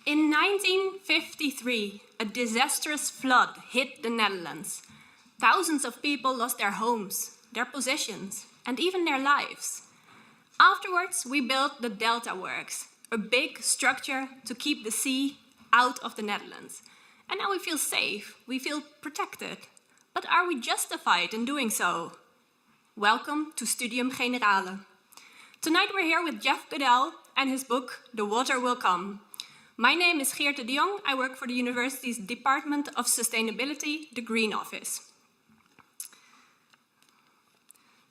In 1953, a disastrous flood hit the Netherlands. Thousands of people lost their homes, their possessions, and even their lives. Afterwards, we built the Delta Works, a big structure to keep the sea out of the Netherlands. And now we feel safe, we feel protected. But are we justified in doing so? Welcome to Studium Generale. Tonight we're here with Jeff Goodell and his book, The Water Will Come. My name is Geerte de Jong. I work for the university's Department of Sustainability, the Green Office.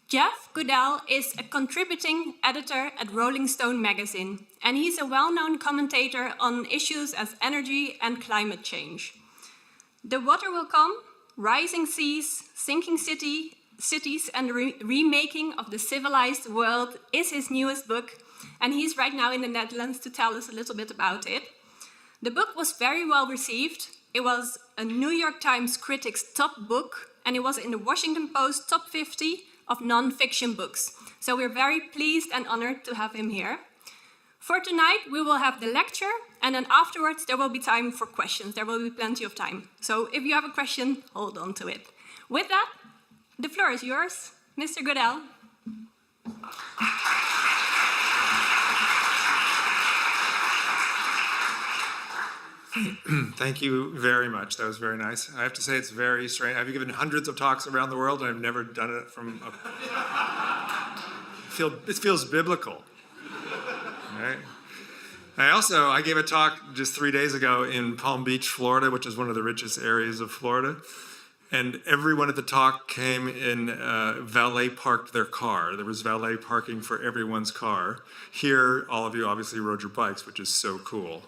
Jeff Goodell is a contributing editor at Rolling Stone magazine, and he's a well-known commentator on issues as energy and climate change. The Water Will Come, Rising Seas, Sinking Cities and Remaking of the Civilized World is his newest book, and he's right now in the Netherlands to tell us a little bit about it. The book was very well received. It was a New York Times critic's top book, and it was in the Washington Post top 50 of non-fiction books. So we're very pleased and honored to have him here. For tonight, we will have the lecture, and then afterwards there will be time for questions. There will be plenty of time. So if you have a question, hold on to it. With that, the floor is yours, Mr. Goodell. Thank you very much. That was very nice. I have to say it's very strange. I've given hundreds of talks around the world, and I've never done it from it feels biblical. Right? I gave a talk just 3 days ago in Palm Beach, Florida, which is one of the richest areas of Florida. And everyone at the talk came in, valet parked their car. There was valet parking for everyone's car. Here, all of you obviously rode your bikes, which is so cool.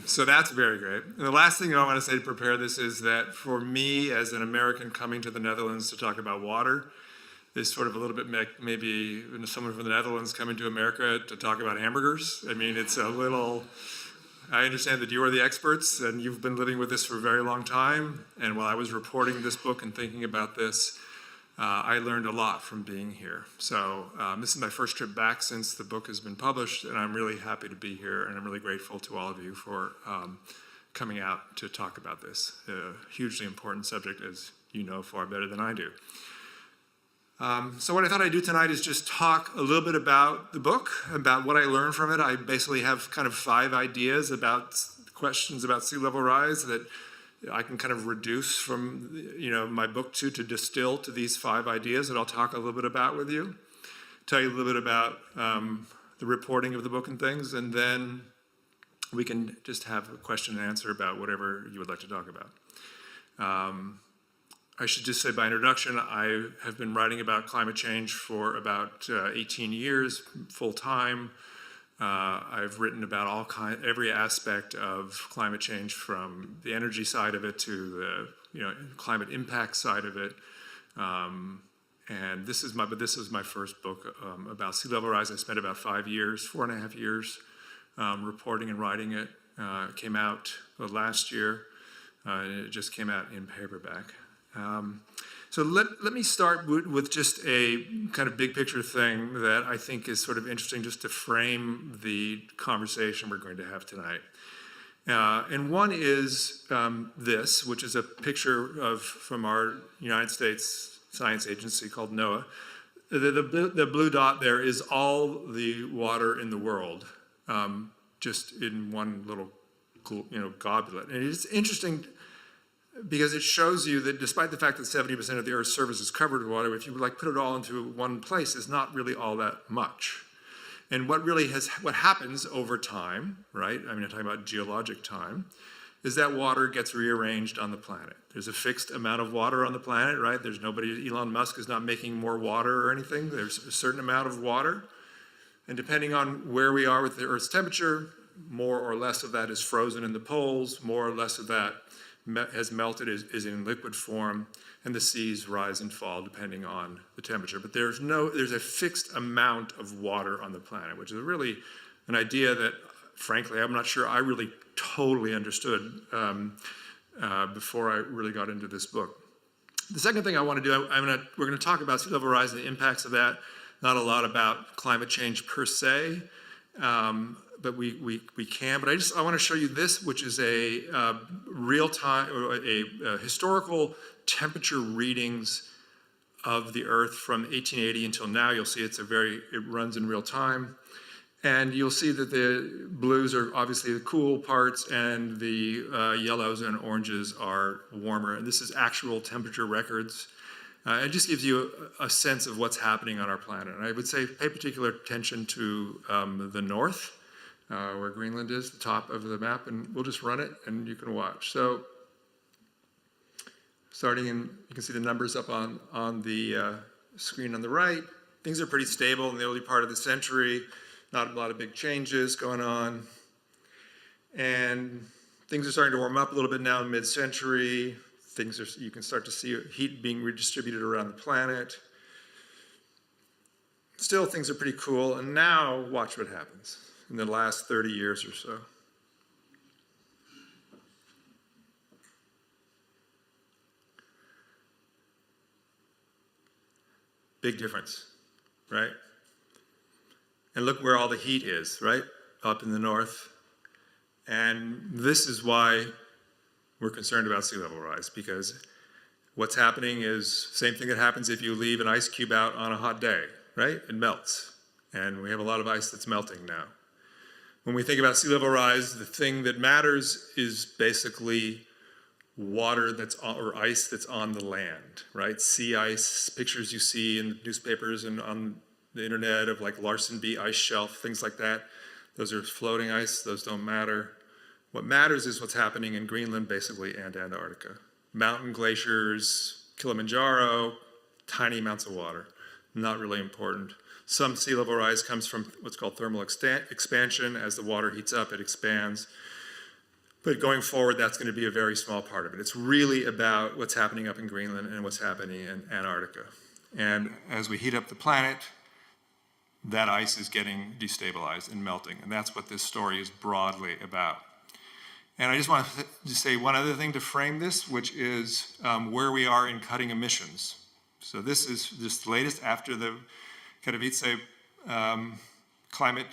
So that's very great. And the last thing I want to say to prepare this is that for me, as an American coming to the Netherlands to talk about water, is sort of a little bit maybe someone from the Netherlands coming to America to talk about hamburgers. I mean, it's a little... I understand that you are the experts and you've been living with this for a very long time. And while I was reporting this book and thinking about this, I learned a lot from being here. So this is my first trip back since the book has been published, and I'm really happy to be here, and I'm really grateful to all of you for coming out to talk about this. A hugely important subject, as you know far better than I do. So what I thought I'd do tonight is just talk a little bit about the book, about what I learned from it. I basically have kind of 5 ideas about questions about sea level rise that I can kind of reduce from my book to distill to these 5 ideas that I'll talk a little bit about with you. Tell you a little bit about the reporting of the book and things, and then we can just have a question and answer about whatever you would like to talk about. I should just say by introduction, I have been writing about climate change for about 18 years, full time. I've written about every aspect of climate change, from the energy side of it to the climate impact side of it. And this is my first book about sea level rise. I spent about 4.5 years, reporting and writing it. It came out last year, and it just came out in paperback. So let me start with just a kind of big picture thing that I think is sort of interesting just to frame the conversation we're going to have tonight. And one is this, which is a picture from our United States Science Agency called NOAA. The blue dot there is all the water in the world, just in one little goblet. And it's interesting because it shows you that despite the fact that 70% of the Earth's surface is covered with water, if you put it all into one place, it's not really all that much. And what happens over time, right? I mean, I'm talking about geologic time, is that water gets rearranged on the planet. There's a fixed amount of water on the planet, right? Elon Musk is not making more water or anything. There's a certain amount of water. And depending on where we are with the Earth's temperature, more or less of that is frozen in the poles, more or less of that has melted, is in liquid form, and the seas rise and fall depending on the temperature. But there's a fixed amount of water on the planet, which is really an idea that, frankly, I'm not sure I really totally understood before I really got into this book. The second thing I want to do, we're going to talk about sea level rise and the impacts of that, not a lot about climate change per se, we can. But I want to show you this, which is a real-time, or a historical temperature readings of the Earth from 1880 until now. You'll see it runs in real time. And you'll see that the blues are obviously the cool parts, and the yellows and oranges are warmer. And this is actual temperature records. It just gives you a sense of what's happening on our planet. And I would say pay particular attention to the north, where Greenland is, the top of the map, and we'll just run it and you can watch. So starting in, you can see the numbers up on the screen on the right. Things are pretty stable in the early part of the century. Not a lot of big changes going on. And things are starting to warm up a little bit now in mid-century. You can start to see heat being redistributed around the planet. Still, things are pretty cool. And now, watch what happens in the last 30 years or so. Big difference, right? And look where all the heat is, right? Up in the north. And this is why we're concerned about sea level rise, because what's happening is same thing that happens if you leave an ice cube out on a hot day, right? It melts. And we have a lot of ice that's melting now. When we think about sea level rise, the thing that matters is basically water or ice that's on the land, right? Sea ice, pictures you see in the newspapers and on the internet of like Larsen B ice shelf, things like that. Those are floating ice, those don't matter. What matters is what's happening in Greenland, basically, and Antarctica. Mountain glaciers, Kilimanjaro, tiny amounts of water, not really important. Some sea level rise comes from what's called thermal expansion. As the water heats up, it expands. But going forward, that's going to be a very small part of it. It's really about what's happening up in Greenland and what's happening in Antarctica. And as we heat up the planet, that ice is getting destabilized and melting. And that's what this story is broadly about. And I just want to say one other thing to frame this, which is where we are in cutting emissions. So this is just the latest after the Katowice climate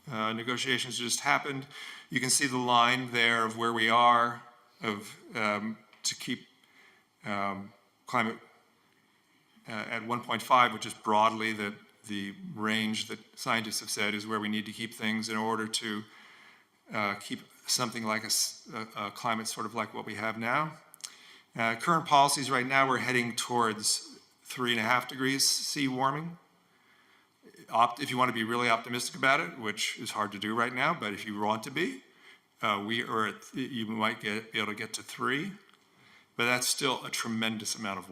negotiations just happened. You can see the line there of where we are to keep climate at 1.5, which is broadly the range that scientists have said is where we need to keep things in order to keep something like a climate sort of like what we have now. Current policies right now, we're heading towards 3.5 degrees C warming. If you want to be really optimistic about it, which is hard to do right now, but if you want to be, you might be able to get to 3. But that's still a tremendous amount of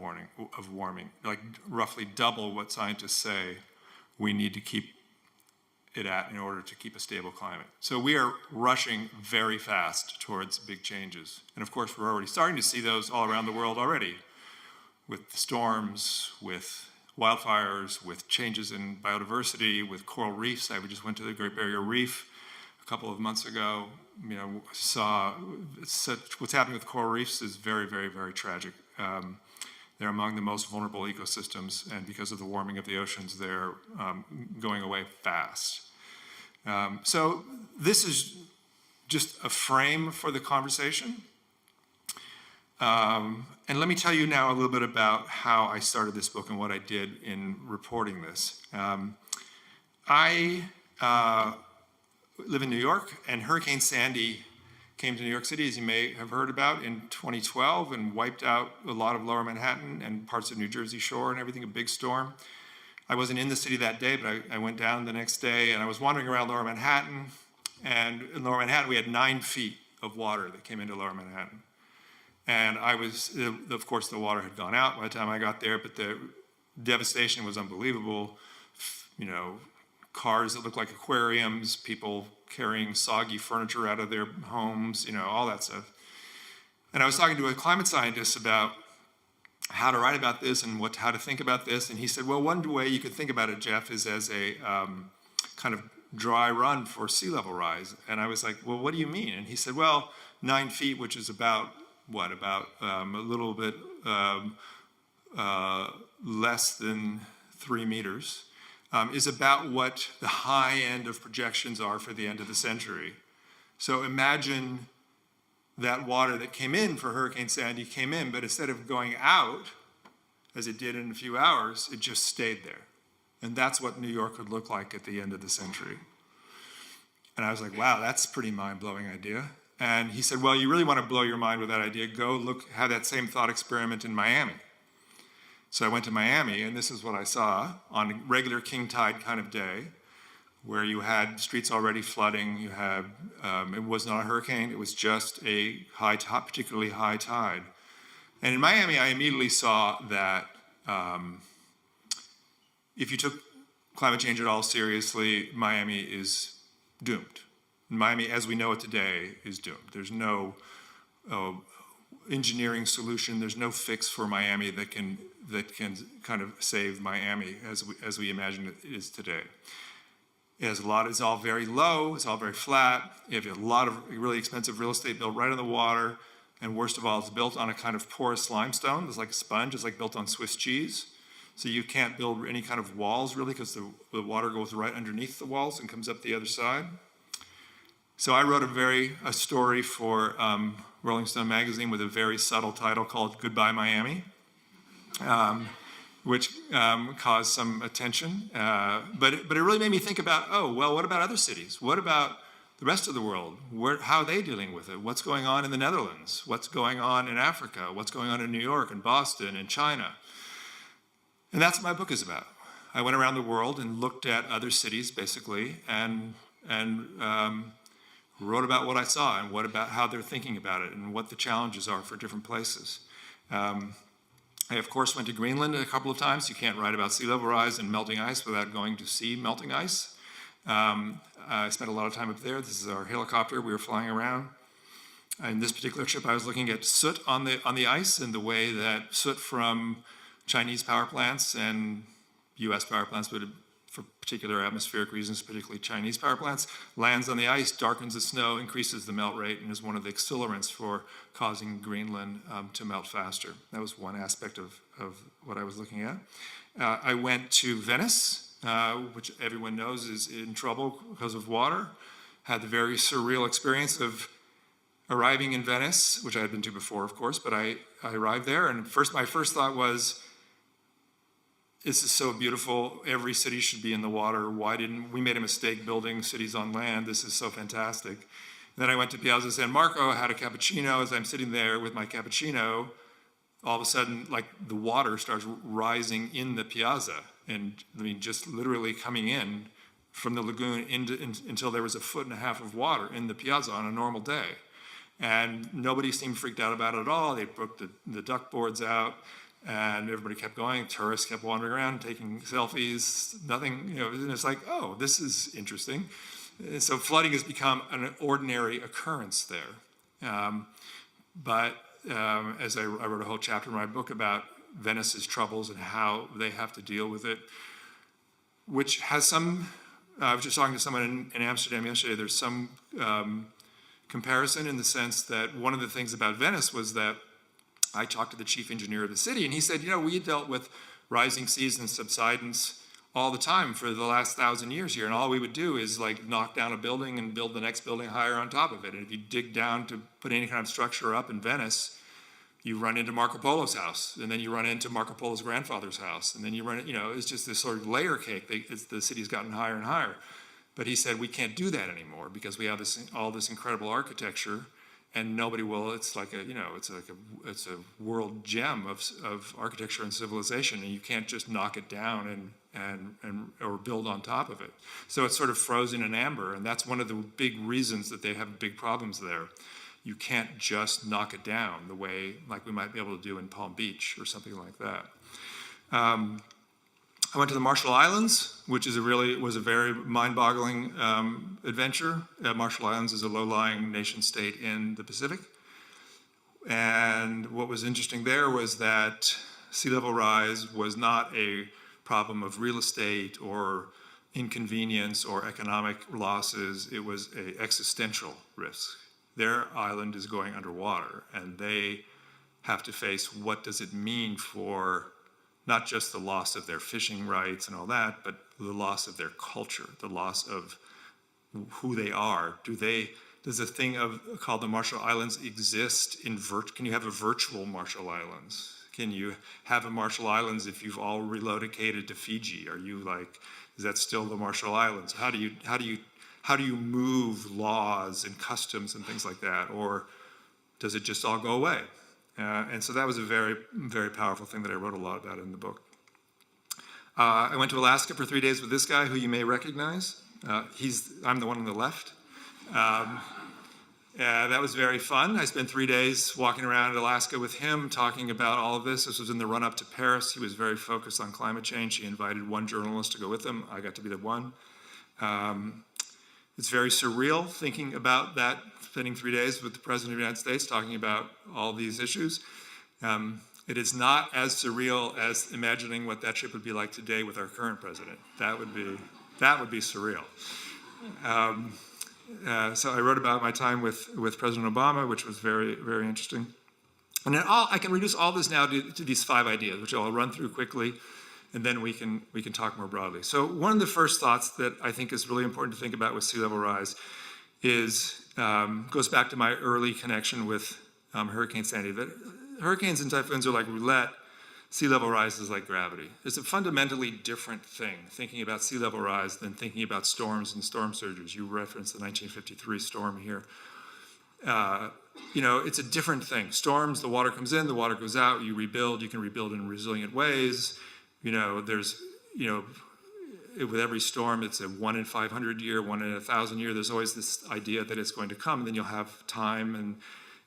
warming, like roughly double what scientists say we need to keep it at in order to keep a stable climate. So we are rushing very fast towards big changes. And of course, we're already starting to see those all around the world already, with storms, with wildfires, with changes in biodiversity, with coral reefs. I just went to the Great Barrier Reef a couple of months ago. Saw what's happening with coral reefs is very, very, very tragic. They're among the most vulnerable ecosystems, and because of the warming of the oceans, they're going away fast. So this is just a frame for the conversation. And let me tell you now a little bit about how I started this book and what I did in reporting this. I live in New York, and Hurricane Sandy came to New York City, as you may have heard about, in 2012 and wiped out a lot of lower Manhattan and parts of New Jersey Shore and everything, a big storm. I wasn't in the city that day, but I went down the next day, and I was wandering around lower Manhattan, and in lower Manhattan we had 9 feet of water that came into lower Manhattan. And of course the water had gone out by the time I got there, but the devastation was unbelievable. Cars that looked like aquariums, people carrying soggy furniture out of their homes, all that stuff. And I was talking to a climate scientist about how to write about this and how to think about this. And he said, well, one way you could think about it, Jeff, is as a kind of dry run for sea level rise. And I was like, well, what do you mean? And he said, well, 9 feet, which is about a little bit less than 3 meters. is about what the high end of projections are for the end of the century. So imagine that water that came in for Hurricane Sandy came in, but instead of going out, as it did in a few hours, it just stayed there. And that's what New York would look like at the end of the century. And I was like, wow, that's a pretty mind-blowing idea. And he said, well, you really want to blow your mind with that idea, go look, have that same thought experiment in Miami. So I went to Miami, and this is what I saw on a regular king tide kind of day, where you had streets already flooding. You had, it was not a hurricane, it was just a high tide, particularly high tide. And in Miami, I immediately saw that if you took climate change at all seriously, Miami is doomed. Miami, as we know it today, is doomed. There's no engineering solution. There's no fix for Miami that can kind of save Miami as we imagine it is today. It has a lot. It's all very low. It's all very flat. You have a lot of really expensive real estate built right on the water, and worst of all, it's built on a kind of porous limestone. It's like a sponge. It's like built on Swiss cheese. So you can't build any kind of walls really, because the water goes right underneath the walls and comes up the other side. So I wrote a story for Rolling Stone magazine with a very subtle title called "Goodbye Miami," which caused some attention. But it really made me think about, oh, well, what about other cities? What about the rest of the world? How are they dealing with it? What's going on in the Netherlands? What's going on in Africa? What's going on in New York and Boston and China? And that's what my book is about. I went around the world and looked at other cities, basically, and wrote about what I saw and what about how they're thinking about it and what the challenges are for different places. I, of course, went to Greenland a couple of times. You can't write about sea level rise and melting ice without going to see melting ice. I spent a lot of time up there. This is our helicopter. We were flying around. In this particular trip, I was looking at soot on the ice and the way that soot from Chinese power plants and U.S. power plants, but for particular atmospheric reasons, particularly Chinese power plants, lands on the ice, darkens the snow, increases the melt rate, and is one of the accelerants for causing Greenland to melt faster. That was one aspect of what I was looking at. I went to Venice, which everyone knows is in trouble because of water. Had the very surreal experience of arriving in Venice, which I had been to before, of course, but I arrived there, and my first thought was, this is so beautiful. Every city should be in the water. Why didn't we made a mistake building cities on land? This is so fantastic. And then I went to Piazza San Marco, had a cappuccino. As I'm sitting there with my cappuccino, all of a sudden, like, the water starts rising in the piazza, and I mean, just literally coming in from the lagoon until there was 1.5 feet of water in the piazza on a normal day. And nobody seemed freaked out about it at all. They broke the duck boards out. And everybody kept going. Tourists kept wandering around, taking selfies. Nothing, and it's like, oh, this is interesting. And so flooding has become an ordinary occurrence there. But as I wrote a whole chapter in my book about Venice's troubles and how they have to deal with it, which has some. I was just talking to someone in Amsterdam yesterday. There's some comparison in the sense that one of the things about Venice was that I talked to the chief engineer of the city, and he said, we dealt with rising seas and subsidence all the time for the last 1,000 years here, and all we would do is like knock down a building and build the next building higher on top of it. And if you dig down to put any kind of structure up in Venice, you run into Marco Polo's house, and then you run into Marco Polo's grandfather's house, and then you run, it's just this sort of layer cake. The city's gotten higher and higher. But he said, we can't do that anymore because we have all this incredible architecture. And nobody will. It's like it's a world gem of architecture and civilization, and you can't just knock it down and or build on top of it. So it's sort of frozen in amber, and that's one of the big reasons that they have big problems there. You can't just knock it down the way like we might be able to do in Palm Beach or something like that. I went to the Marshall Islands, which was a very mind-boggling adventure. Marshall Islands is a low-lying nation-state in the Pacific. And what was interesting there was that sea level rise was not a problem of real estate or inconvenience or economic losses. It was an existential risk. Their island is going underwater, and they have to face what does it mean for not just the loss of their fishing rights and all that, but the loss of their culture, the loss of who they are. Does a thing called the Marshall Islands exist can you have a virtual Marshall Islands? Can you have a Marshall Islands if you've all relocated to Fiji? Is that still the Marshall Islands? How do you move laws and customs and things like that? Or does it just all go away? And so that was a very, very powerful thing that I wrote a lot about in the book. I went to Alaska for 3 days with this guy who you may recognize. I'm the one on the left. That was very fun. I spent 3 days walking around Alaska with him, talking about all of this. This was in the run-up to Paris. He was very focused on climate change. He invited one journalist to go with him. I got to be the one. It's very surreal thinking about that, spending 3 days with the President of the United States talking about all these issues. It is not as surreal as imagining what that trip would be like today with our current president. That would be surreal. So I wrote about my time with President Obama, which was very, very interesting. And then I can reduce all this now to these 5 ideas, which I'll run through quickly, and then we can talk more broadly. So one of the first thoughts that I think is really important to think about with sea level rise goes back to my early connection with Hurricane Sandy. That hurricanes and typhoons are like roulette. Sea level rise is like gravity. It's a fundamentally different thing, thinking about sea level rise than thinking about storms and storm surges. You referenced the 1953 storm here. It's a different thing. Storms, the water comes in, the water goes out, you rebuild, you can rebuild in resilient ways. With every storm, it's a 1 in 500 year, 1 in 1,000 year. There's always this idea that it's going to come, and then you'll have time, and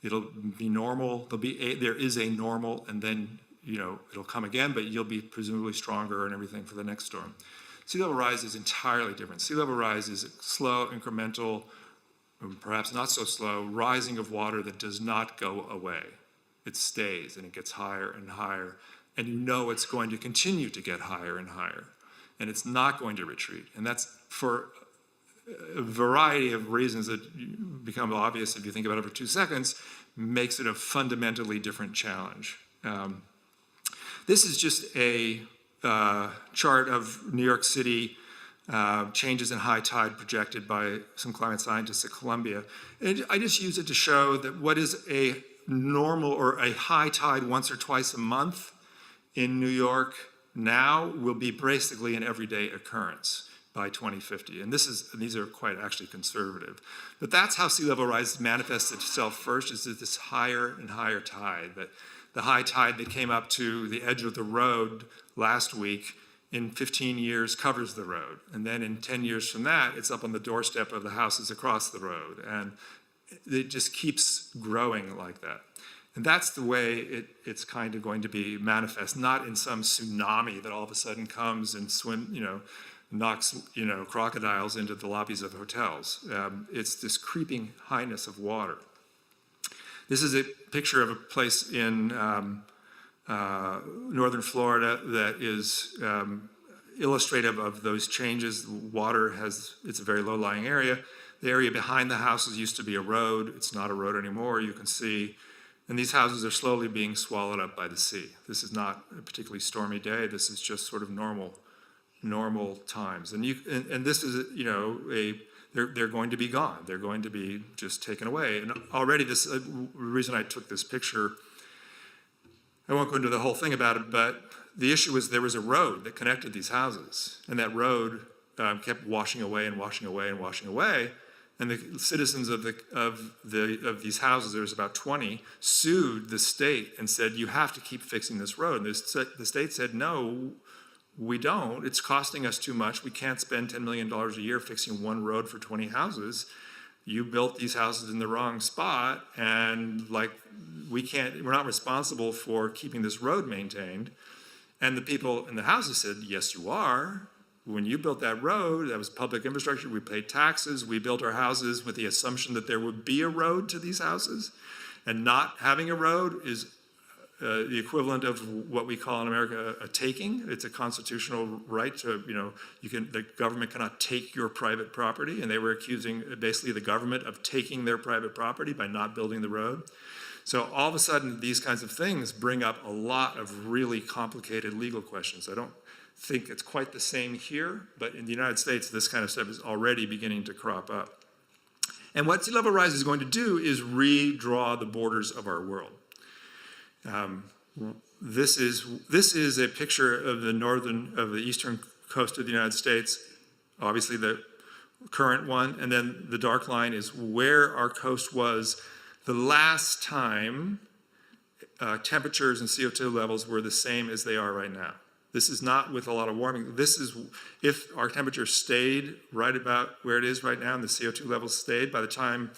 it'll be normal. There is a normal, and then it'll come again, but you'll be presumably stronger and everything for the next storm. Sea level rise is entirely different. Sea level rise is slow, incremental, perhaps not so slow, rising of water that does not go away. It stays, and it gets higher and higher, and it's going to continue to get higher and higher, and it's not going to retreat. And that's for a variety of reasons that become obvious if you think about it for 2 seconds, makes it a fundamentally different challenge. This is just a chart of New York City changes in high tide projected by some climate scientists at Columbia. And I just use it to show that what is a normal or a high tide once or twice a month in New York now will be basically an everyday occurrence by 2050. And these are quite actually conservative. But that's how sea level rise manifests itself first, is this higher and higher tide. That the high tide that came up to the edge of the road last week in 15 years covers the road. And then in 10 years from that, it's up on the doorstep of the houses across the road. And it just keeps growing like that. And that's the way it's kind of going to be manifest, not in some tsunami that all of a sudden comes and knocks crocodiles into the lobbies of hotels. It's this creeping highness of water. This is a picture of a place in northern Florida that is illustrative of those changes. It's a very low-lying area. The area behind the houses used to be a road. It's not a road anymore, you can see. And these houses are slowly being swallowed up by the sea. This is not a particularly stormy day. This is just sort of normal times. And this is, they're going to be gone. They're going to be just taken away. And already the reason I took this picture, I won't go into the whole thing about it, but the issue was there was a road that connected these houses, and that road kept washing away and washing away and washing away. And the citizens of these houses, there was about 20, sued the state and said, you have to keep fixing this road. And the state said, no, we don't. It's costing us too much. We can't spend $10 million a year fixing one road for 20 houses. You built these houses in the wrong spot, and we're not responsible for keeping this road maintained. And the people in the houses said, yes, you are. When you built that road, that was public infrastructure. We paid taxes. We built our houses with the assumption that there would be a road to these houses. And not having a road is the equivalent of what we call in America a taking. It's a constitutional right to, the government cannot take your private property, and they were accusing basically the government of taking their private property by not building the road. So all of a sudden, these kinds of things bring up a lot of really complicated legal questions. I don't think it's quite the same here, but in the United States, this kind of stuff is already beginning to crop up. And what sea level rise is going to do is redraw the borders of our world. This is a picture of the eastern coast of the United States, obviously the current one, and then the dark line is where our coast was the last time temperatures and CO2 levels were the same as they are right now. This is not with a lot of warming. This is if our temperature stayed right about where it is right now and the CO2 levels stayed, by the time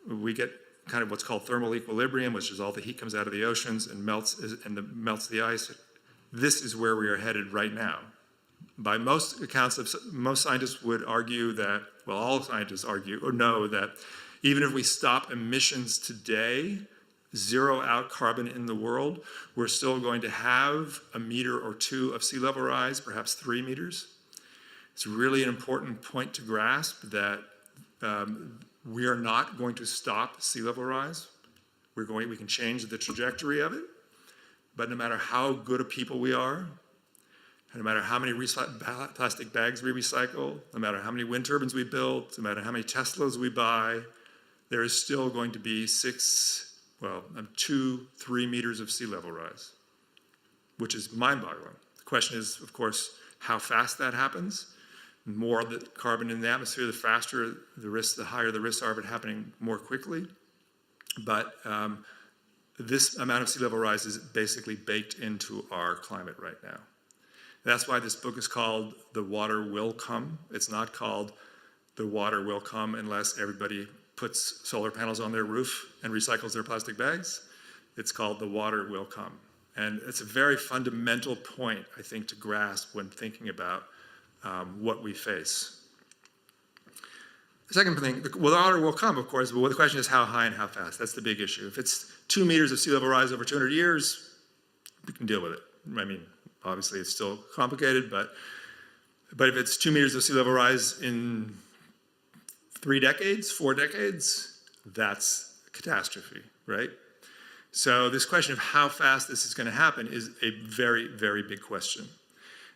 we get kind of what's called thermal equilibrium, which is all the heat comes out of the oceans and melts the ice, this is where we are headed right now. By most accounts, most scientists would argue that, well, all scientists argue or know that even if we stop emissions today, zero out carbon in the world, we're still going to have 1 meter or 2 of sea level rise, perhaps 3 meters. It's really an important point to grasp that we are not going to stop sea level rise. We can change the trajectory of it, but no matter how good a people we are, no matter how many plastic bags we recycle, no matter how many wind turbines we build, no matter how many Teslas we buy, there is still going to be 2-3 meters of sea level rise, which is mind-boggling. The question is, of course, how fast that happens. The more the carbon in the atmosphere, the faster the risk, the higher the risks are of it happening more quickly. But this amount of sea level rise is basically baked into our climate right now. That's why this book is called The Water Will Come. It's not called The Water Will Come unless everybody puts solar panels on their roof and recycles their plastic bags. It's called The Water Will Come. And it's a very fundamental point, I think, to grasp when thinking about what we face. The second thing, the water will come, of course, but the question is how high and how fast. That's the big issue. If it's 2 meters of sea level rise over 200 years, we can deal with it. I mean, obviously it's still complicated, but if it's 2 meters of sea level rise in 3 decades, 4 decades, that's a catastrophe, right? So this question of how fast this is going to happen is a very, very big question.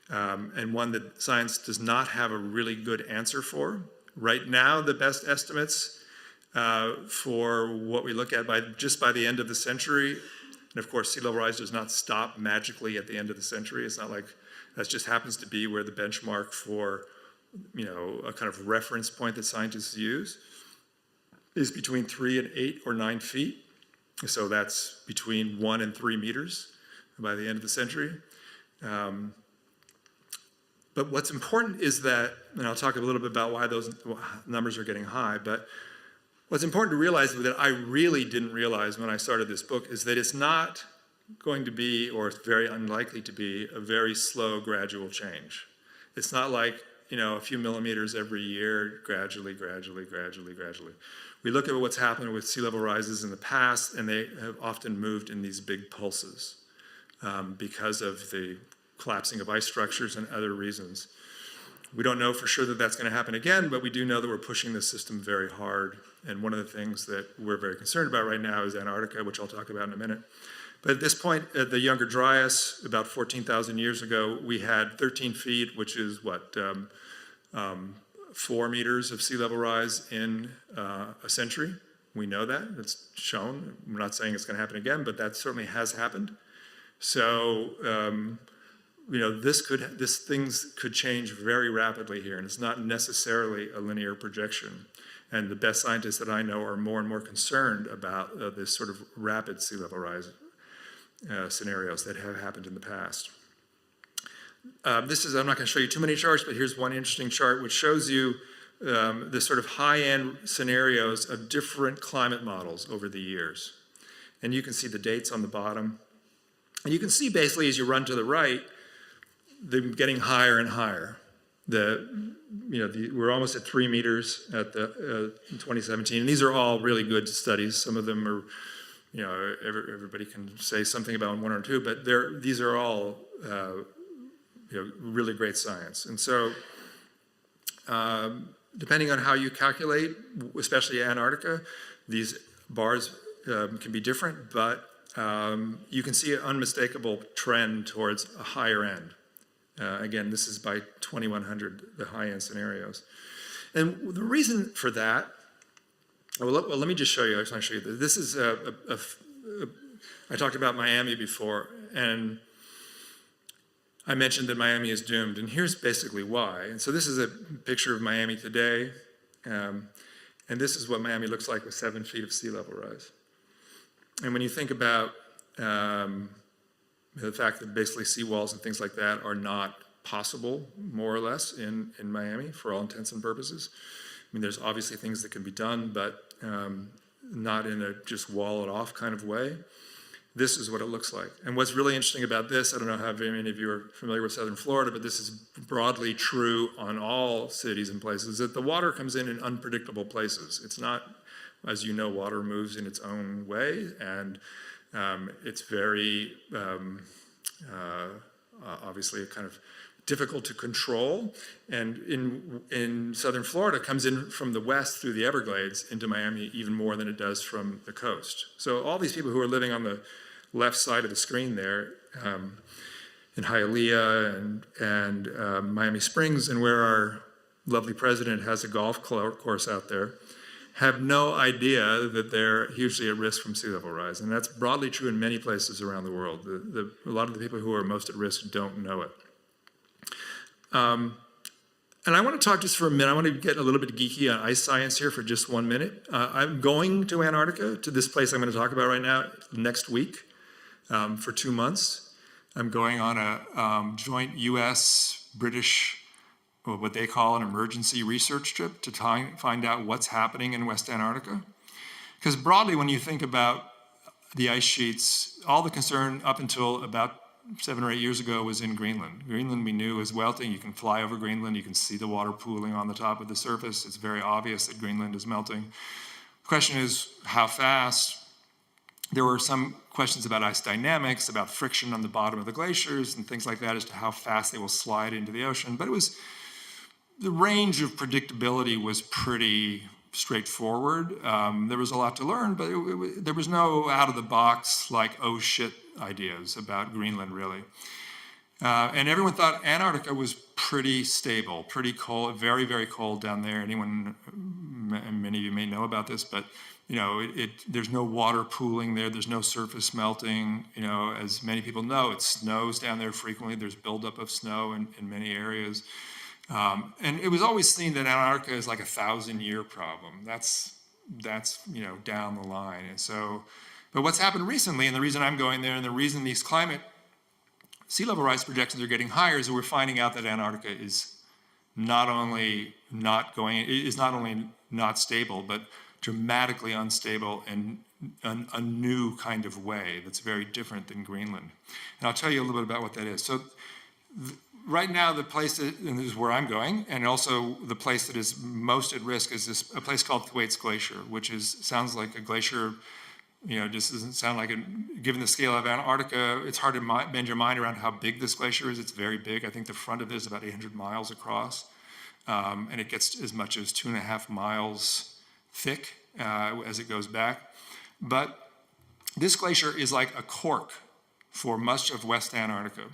And one that science does not have a really good answer for. Right now, the best estimates for what we look at just by the end of the century, and of course sea level rise does not stop magically at the end of the century. It's not like that just happens to be where the benchmark for, a kind of reference point that scientists use is between 3 and 8 or 9 feet. So that's between 1 and 3 meters by the end of the century. But what's important is that, and I'll talk a little bit about why those numbers are getting high, but what's important to realize that I really didn't realize when I started this book is that it's not going to be, or it's very unlikely to be, a very slow, gradual change. It's not like, a few millimeters every year, gradually. We look at what's happened with sea level rises in the past, and they have often moved in these big pulses because of the collapsing of ice structures and other reasons. We don't know for sure that that's going to happen again, but we do know that we're pushing the system very hard. And one of the things that we're very concerned about right now is Antarctica, which I'll talk about in a minute. But at this point, at the Younger Dryas, about 14,000 years ago, we had 13 feet, which is 4 meters of sea level rise in a century. We know that, it's shown. I'm not saying it's going to happen again, but that certainly has happened. So, things could change very rapidly here, and it's not necessarily a linear projection. And the best scientists that I know are more and more concerned about this sort of rapid sea level rise scenarios that have happened in the past. I'm not going to show you too many charts, but here's one interesting chart which shows you the sort of high-end scenarios of different climate models over the years. And you can see the dates on the bottom. And you can see basically as you run to the right, them getting higher and higher. We're almost at 3 meters at in 2017, and these are all really good studies. Some of them are, everybody can say something about 1 or 2, but these are all really great science. And so, depending on how you calculate, especially Antarctica, these bars can be different, but you can see an unmistakable trend towards a higher end. Again, this is by 2100, the high-end scenarios. And the reason for that, well, let me just show you. I just want to show you this. This is I talked about Miami before, and I mentioned that Miami is doomed, and here's basically why. And so this is a picture of Miami today, and this is what Miami looks like with 7 feet of sea level rise. And when you think about the fact that basically seawalls and things like that are not possible, more or less, in Miami for all intents and purposes. I mean, there's obviously things that can be done, but not in a just wall it off kind of way. This is what it looks like. And what's really interesting about this, I don't know how very many of you are familiar with Southern Florida, but this is broadly true on all cities and places, that the water comes in unpredictable places. It's not, as you know, water moves in its own way, and it's very, obviously, kind of difficult to control. And in Southern Florida, it comes in from the west through the Everglades into Miami even more than it does from the coast. So all these people who are living on the left side of the screen there, in Hialeah and Miami Springs, and where our lovely president has a golf course out there, have no idea that they're hugely at risk from sea level rise. And that's broadly true in many places around the world. A lot of the people who are most at risk don't know it. And I want to talk just for a minute. I want to get a little bit geeky on ice science here for just 1 minute. I'm going to Antarctica, to this place I'm going to talk about right now, next week for 2 months. I'm going on a joint U.S.-British, what they call an emergency research trip to find out what's happening in West Antarctica. Because broadly, when you think about the ice sheets, all the concern up until about 7 or 8 years ago was in Greenland. Greenland we knew is melting. You can fly over Greenland. You can see the water pooling on the top of the surface. It's very obvious that Greenland is melting. The question is how fast. There were some questions about ice dynamics, about friction on the bottom of the glaciers and things like that as to how fast they will slide into the ocean. But the range of predictability was pretty straightforward. There was a lot to learn, but there was no out-of-the-box, like, oh shit ideas about Greenland, really. And everyone thought Antarctica was pretty stable, pretty cold, very, very cold down there. Many of you may know about this, but there's no water pooling there. There's no surface melting. As many people know, it snows down there frequently. There's buildup of snow in many areas. And it was always seen that Antarctica is like a 1,000-year problem. That's down the line. And so, but what's happened recently, and the reason I'm going there, and the reason these climate sea level rise projections are getting higher, is that we're finding out that Antarctica is not only not stable, but dramatically unstable in a new kind of way that's very different than Greenland. And I'll tell you a little bit about what that is. So right now, the place and this is where I'm going, and also the place that is most at risk is a place called Thwaites Glacier, which sounds like a glacier. Just doesn't sound like it. Given the scale of Antarctica, it's hard to bend your mind around how big this glacier is. It's very big. I think the front of it is about 800 miles across, and it gets as much as 2.5 miles thick as it goes back. But this glacier is like a cork for much of West Antarctica.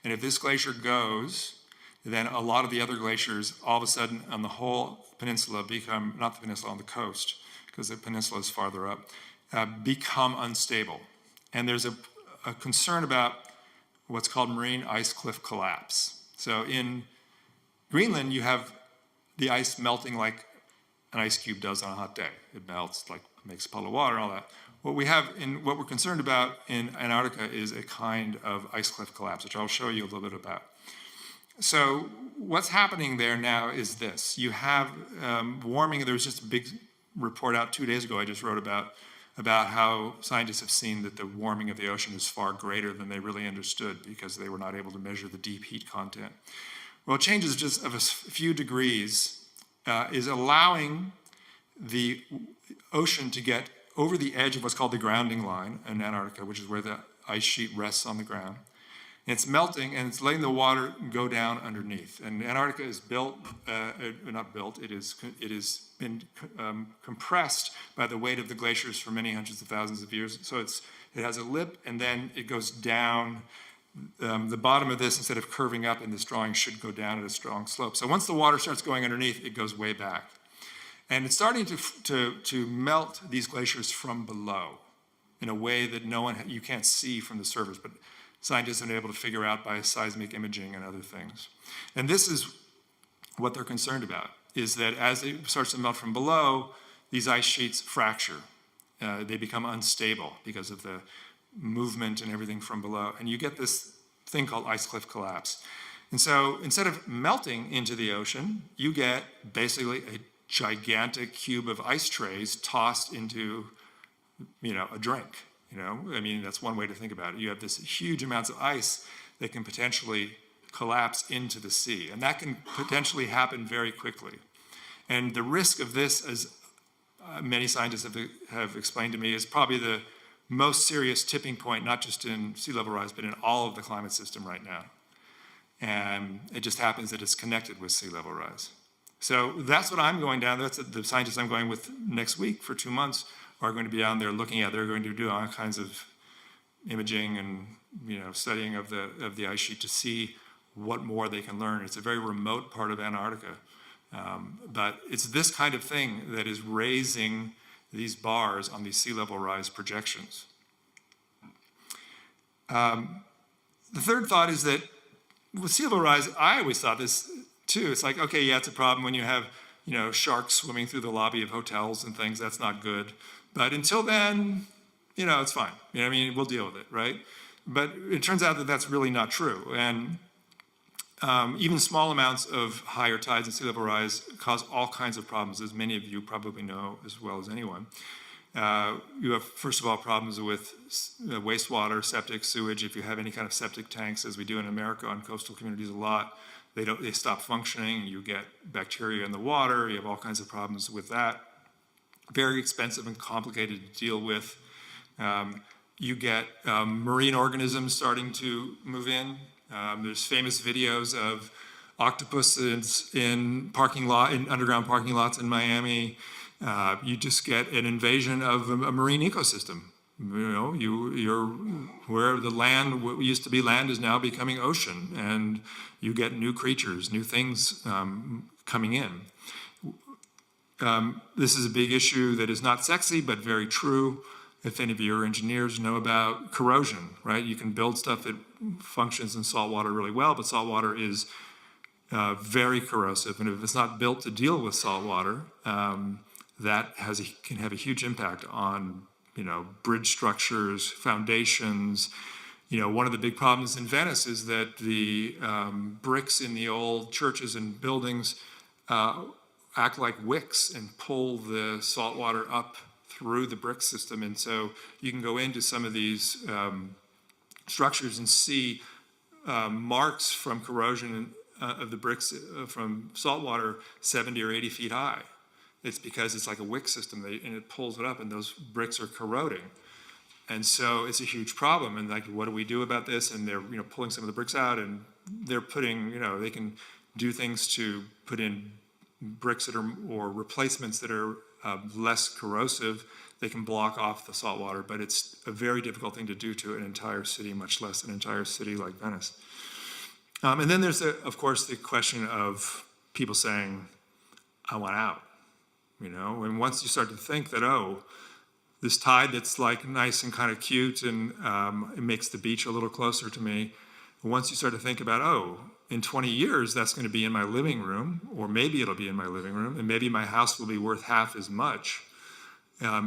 And if this glacier goes, then a lot of the other glaciers all of a sudden on the whole peninsula become, not the peninsula, on the coast, because the peninsula is farther up, become unstable. And there's a concern about what's called marine ice cliff collapse. So in Greenland, you have the ice melting like an ice cube does on a hot day. It melts, makes a puddle of water and all that. What we're concerned about in Antarctica is a kind of ice cliff collapse, which I'll show you a little bit about. So what's happening there now is this. You have warming. There was just a big report out 2 days ago I just wrote about how scientists have seen that the warming of the ocean is far greater than they really understood because they were not able to measure the deep heat content. Well, changes just of a few degrees is allowing the ocean to get over the edge of what's called the grounding line in Antarctica, which is where the ice sheet rests on the ground. And it's melting, and it's letting the water go down underneath. And Antarctica is not built, it has been compressed by the weight of the glaciers for many hundreds of thousands of years. So it has a lip, and then it goes down the bottom of this, instead of curving up in this drawing, should go down at a strong slope. So once the water starts going underneath, it goes way back. And it's starting to melt these glaciers from below in a way that you can't see from the surface, but scientists have been able to figure out by seismic imaging and other things. And this is what they're concerned about, is that as it starts to melt from below, these ice sheets fracture. They become unstable because of the movement and everything from below. And you get this thing called ice cliff collapse. And so instead of melting into the ocean, you get basically a gigantic cube of ice trays tossed into, a drink. I mean, that's one way to think about it. You have this huge amounts of ice that can potentially collapse into the sea. And that can potentially happen very quickly. And the risk of this, as many scientists have explained to me, is probably the most serious tipping point, not just in sea level rise, but in all of the climate system right now. And it just happens that it's connected with sea level rise. So that's what I'm going down. That's the scientists I'm going with next week for 2 months are going to be down there looking at. They're going to do all kinds of imaging and studying of the ice sheet to see what more they can learn. It's a very remote part of Antarctica. But it's this kind of thing that is raising these bars on these sea level rise projections. The third thought is that with sea level rise, I always thought this too. It's like, okay, yeah, it's a problem when you have, sharks swimming through the lobby of hotels and things. That's not good. But until then, it's fine. We'll deal with it, right? But it turns out that that's really not true. And even small amounts of higher tides and sea level rise cause all kinds of problems, as many of you probably know as well as anyone. You have, first of all, problems with wastewater, septic, sewage. If you have any kind of septic tanks, as we do in America on coastal communities a lot, they stop functioning. You get bacteria in the water. You have all kinds of problems with that. Very expensive and complicated to deal with. You get marine organisms starting to move in. There's famous videos of octopuses in underground parking lots in Miami. You just get an invasion of a marine ecosystem. You're where the land, what used to be land, is now becoming ocean, and you get new creatures, new things coming in. This is a big issue that is not sexy, but very true. If any of your engineers know about corrosion, right? You can build stuff that functions in salt water really well, but salt water is very corrosive. And if it's not built to deal with salt water, that can have a huge impact on, bridge structures, foundations. One of the big problems in Venice is that the bricks in the old churches and buildings act like wicks and pull the salt water up through the brick system. And so you can go into some of these structures and see marks from corrosion of the bricks from salt water 70 or 80 feet high. It's because it's like a wick system, and it pulls it up, and those bricks are corroding. And so it's a huge problem. And what do we do about this? And they're pulling some of the bricks out, and they're putting, they can do things to put in bricks or replacements that are less corrosive. They can block off the salt water, but it's a very difficult thing to do to an entire city, much less an entire city like Venice. And then there's, of course, the question of people saying, I want out. And once you start to think that, this tide that's like nice and kind of cute and it makes the beach a little closer to me, once you start to think about, in 20 years, that's going to be in my living room, or maybe it'll be in my living room, and maybe my house will be worth half as much,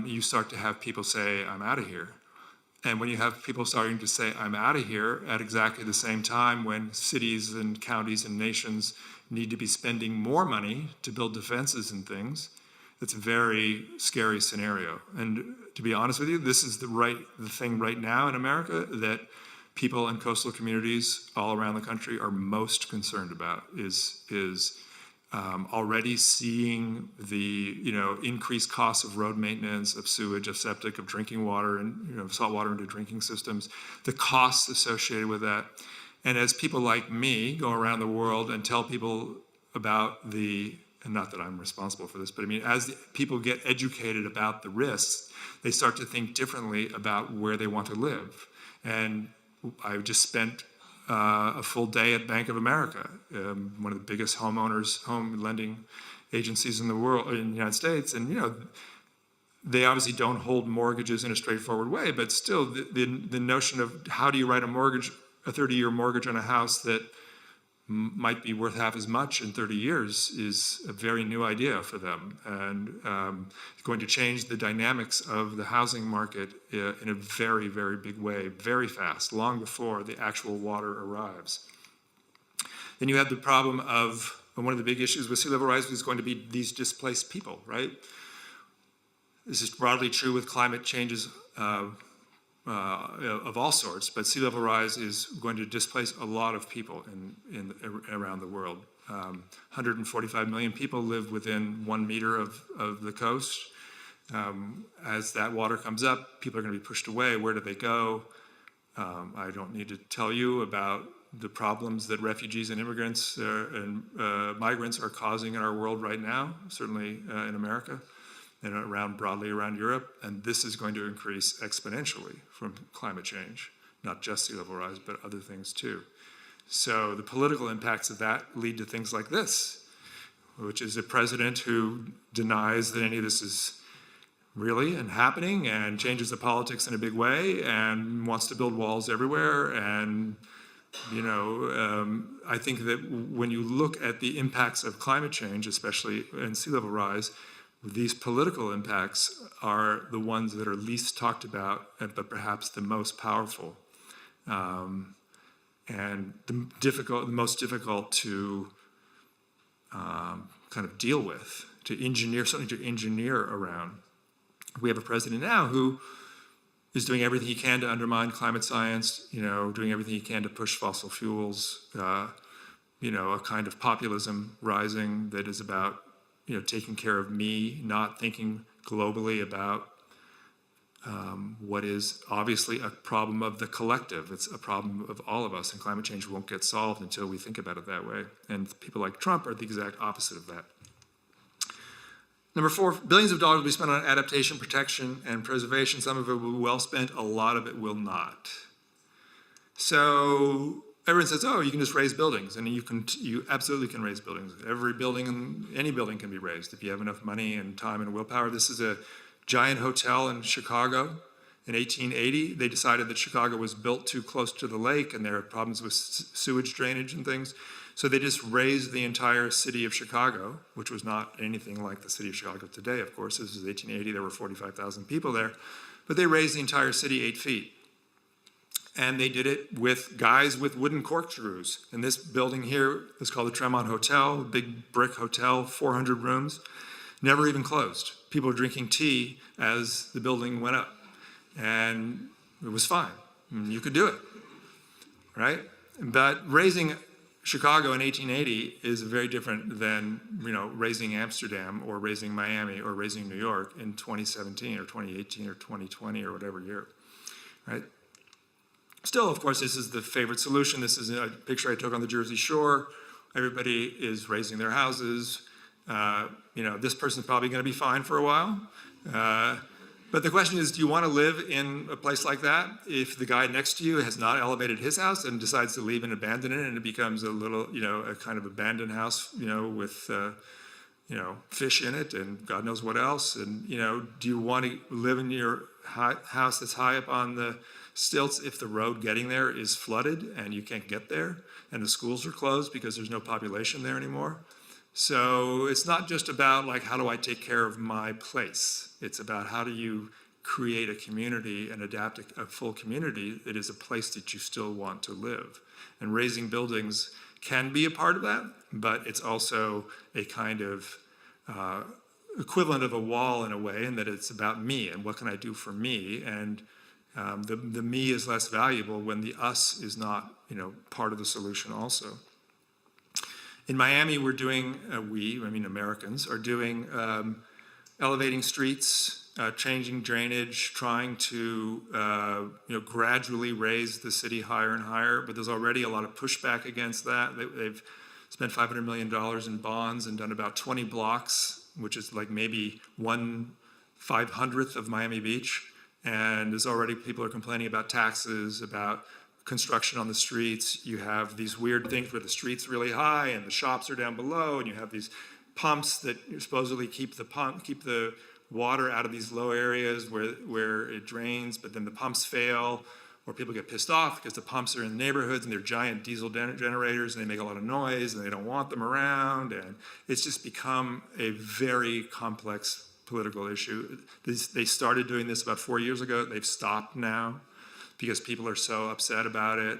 you start to have people say, I'm out of here. And when you have people starting to say, I'm out of here, at exactly the same time when cities and counties and nations need to be spending more money to build defenses and things, it's a very scary scenario. And to be honest with you, this is the thing right now in America that people in coastal communities all around the country are most concerned about, is already seeing the increased costs of road maintenance, of sewage, of septic, of drinking water, and salt water into drinking systems, the costs associated with that. And as people like me go around the world and tell people about and not that I'm responsible for this, but as people get educated about the risks, they start to think differently about where they want to live. And I just spent a full day at Bank of America, one of the biggest home lending agencies in the world, in the United States. And, they obviously don't hold mortgages in a straightforward way, but still the notion of how do you write a 30-year mortgage on a house that might be worth half as much in 30 years is a very new idea for them, and going to change the dynamics of the housing market in a very, very big way, very fast, long before the actual water arrives. Then you have the problem of, one of the big issues with sea level rise is going to be these displaced people, right? This is broadly true with climate changes of all sorts, but sea level rise is going to displace a lot of people around the world. 145 million people live within 1 meter of the coast. As that water comes up, people are going to be pushed away. Where do they go? I don't need to tell you about the problems that refugees and immigrants and migrants are causing in our world right now, certainly in America and broadly around Europe, and this is going to increase exponentially from climate change, not just sea level rise, but other things too. So the political impacts of that lead to things like this, which is a president who denies that any of this is really and happening and changes the politics in a big way and wants to build walls everywhere. And, I think that when you look at the impacts of climate change, especially in sea level rise, these political impacts are the ones that are least talked about, but perhaps the most powerful, and the most difficult to kind of deal with, something to engineer around. We have a president now who is doing everything he can to undermine climate science, doing everything he can to push fossil fuels, a kind of populism rising that is about taking care of me, not thinking globally about what is obviously a problem of the collective. It's a problem of all of us, and climate change won't get solved until we think about it that way. And people like Trump are the exact opposite of that. Number 4, billions of dollars will be spent on adaptation, protection, and preservation. Some of it will be well spent, a lot of it will not. So everyone says, oh, you can just raise buildings, and you absolutely can raise buildings. Every building, any building can be raised if you have enough money and time and willpower. This is a giant hotel in Chicago. In 1880, they decided that Chicago was built too close to the lake and there are problems with sewage drainage and things. So they just raised the entire city of Chicago, which was not anything like the city of Chicago today, of course. This was 1880, there were 45,000 people there. But they raised the entire city 8 feet. And they did it with guys with wooden corkscrews. And this building here is called the Tremont Hotel, a big brick hotel, 400 rooms, never even closed. People were drinking tea as the building went up. And it was fine. You could do it, right? But raising Chicago in 1880 is very different than raising Amsterdam or raising Miami or raising New York in 2017 or 2018 or 2020 or whatever year, right? Still, of course, this is the favorite solution. This is a picture I took on the Jersey Shore. Everybody is raising their houses. This person's probably going to be fine for a while. But the question is, do you want to live in a place like that if the guy next to you has not elevated his house and decides to leave and abandon it, and it becomes a little, a kind of abandoned house, with, fish in it and God knows what else? And, do you want to live in your house that's high up on the stilts if the road getting there is flooded and you can't get there and the schools are closed because there's no population there anymore? So it's not just about how do I take care of my place? It's about how do you create a community and adapt a full community that is a place that you still want to live. And raising buildings can be a part of that, but it's also a kind of equivalent of a wall in a way, in that it's about me and what can I do for me. And the me is less valuable when the us is not part of the solution also. In Miami, we're doing, Americans are doing elevating streets, changing drainage, trying to gradually raise the city higher and higher. But there's already a lot of pushback against that. They've spent $500 million in bonds and done about 20 blocks, which is maybe 1/500th of Miami Beach. And there's already people are complaining about taxes, about construction on the streets. You have these weird things where the street's really high and the shops are down below, and you have these pumps that supposedly keep the water out of these low areas where it drains, but then the pumps fail, or people get pissed off because the pumps are in neighborhoods and they're giant diesel generators and they make a lot of noise and they don't want them around, and it's just become a very complex political issue. They started doing this about 4 years ago. They've stopped now because people are so upset about it.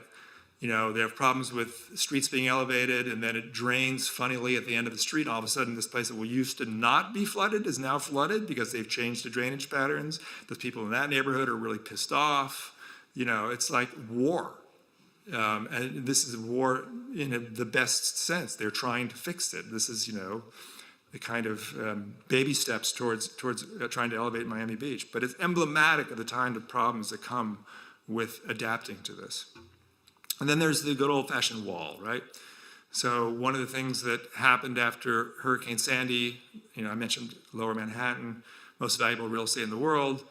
You know, they have problems with streets being elevated, and then it drains funnily at the end of the street. All of a sudden, this place that used to not be flooded is now flooded because they've changed the drainage patterns. The people in that neighborhood are really pissed off. You know, it's like war. And this is war in the best sense. They're trying to fix it. This is, you know, the kind of baby steps towards trying to elevate Miami Beach. But it's emblematic of the kind of problems that come with adapting to this. And then there's the good old-fashioned wall, right? So one of the things that happened after Hurricane Sandy, you know, I mentioned Lower Manhattan, most valuable real estate in the world.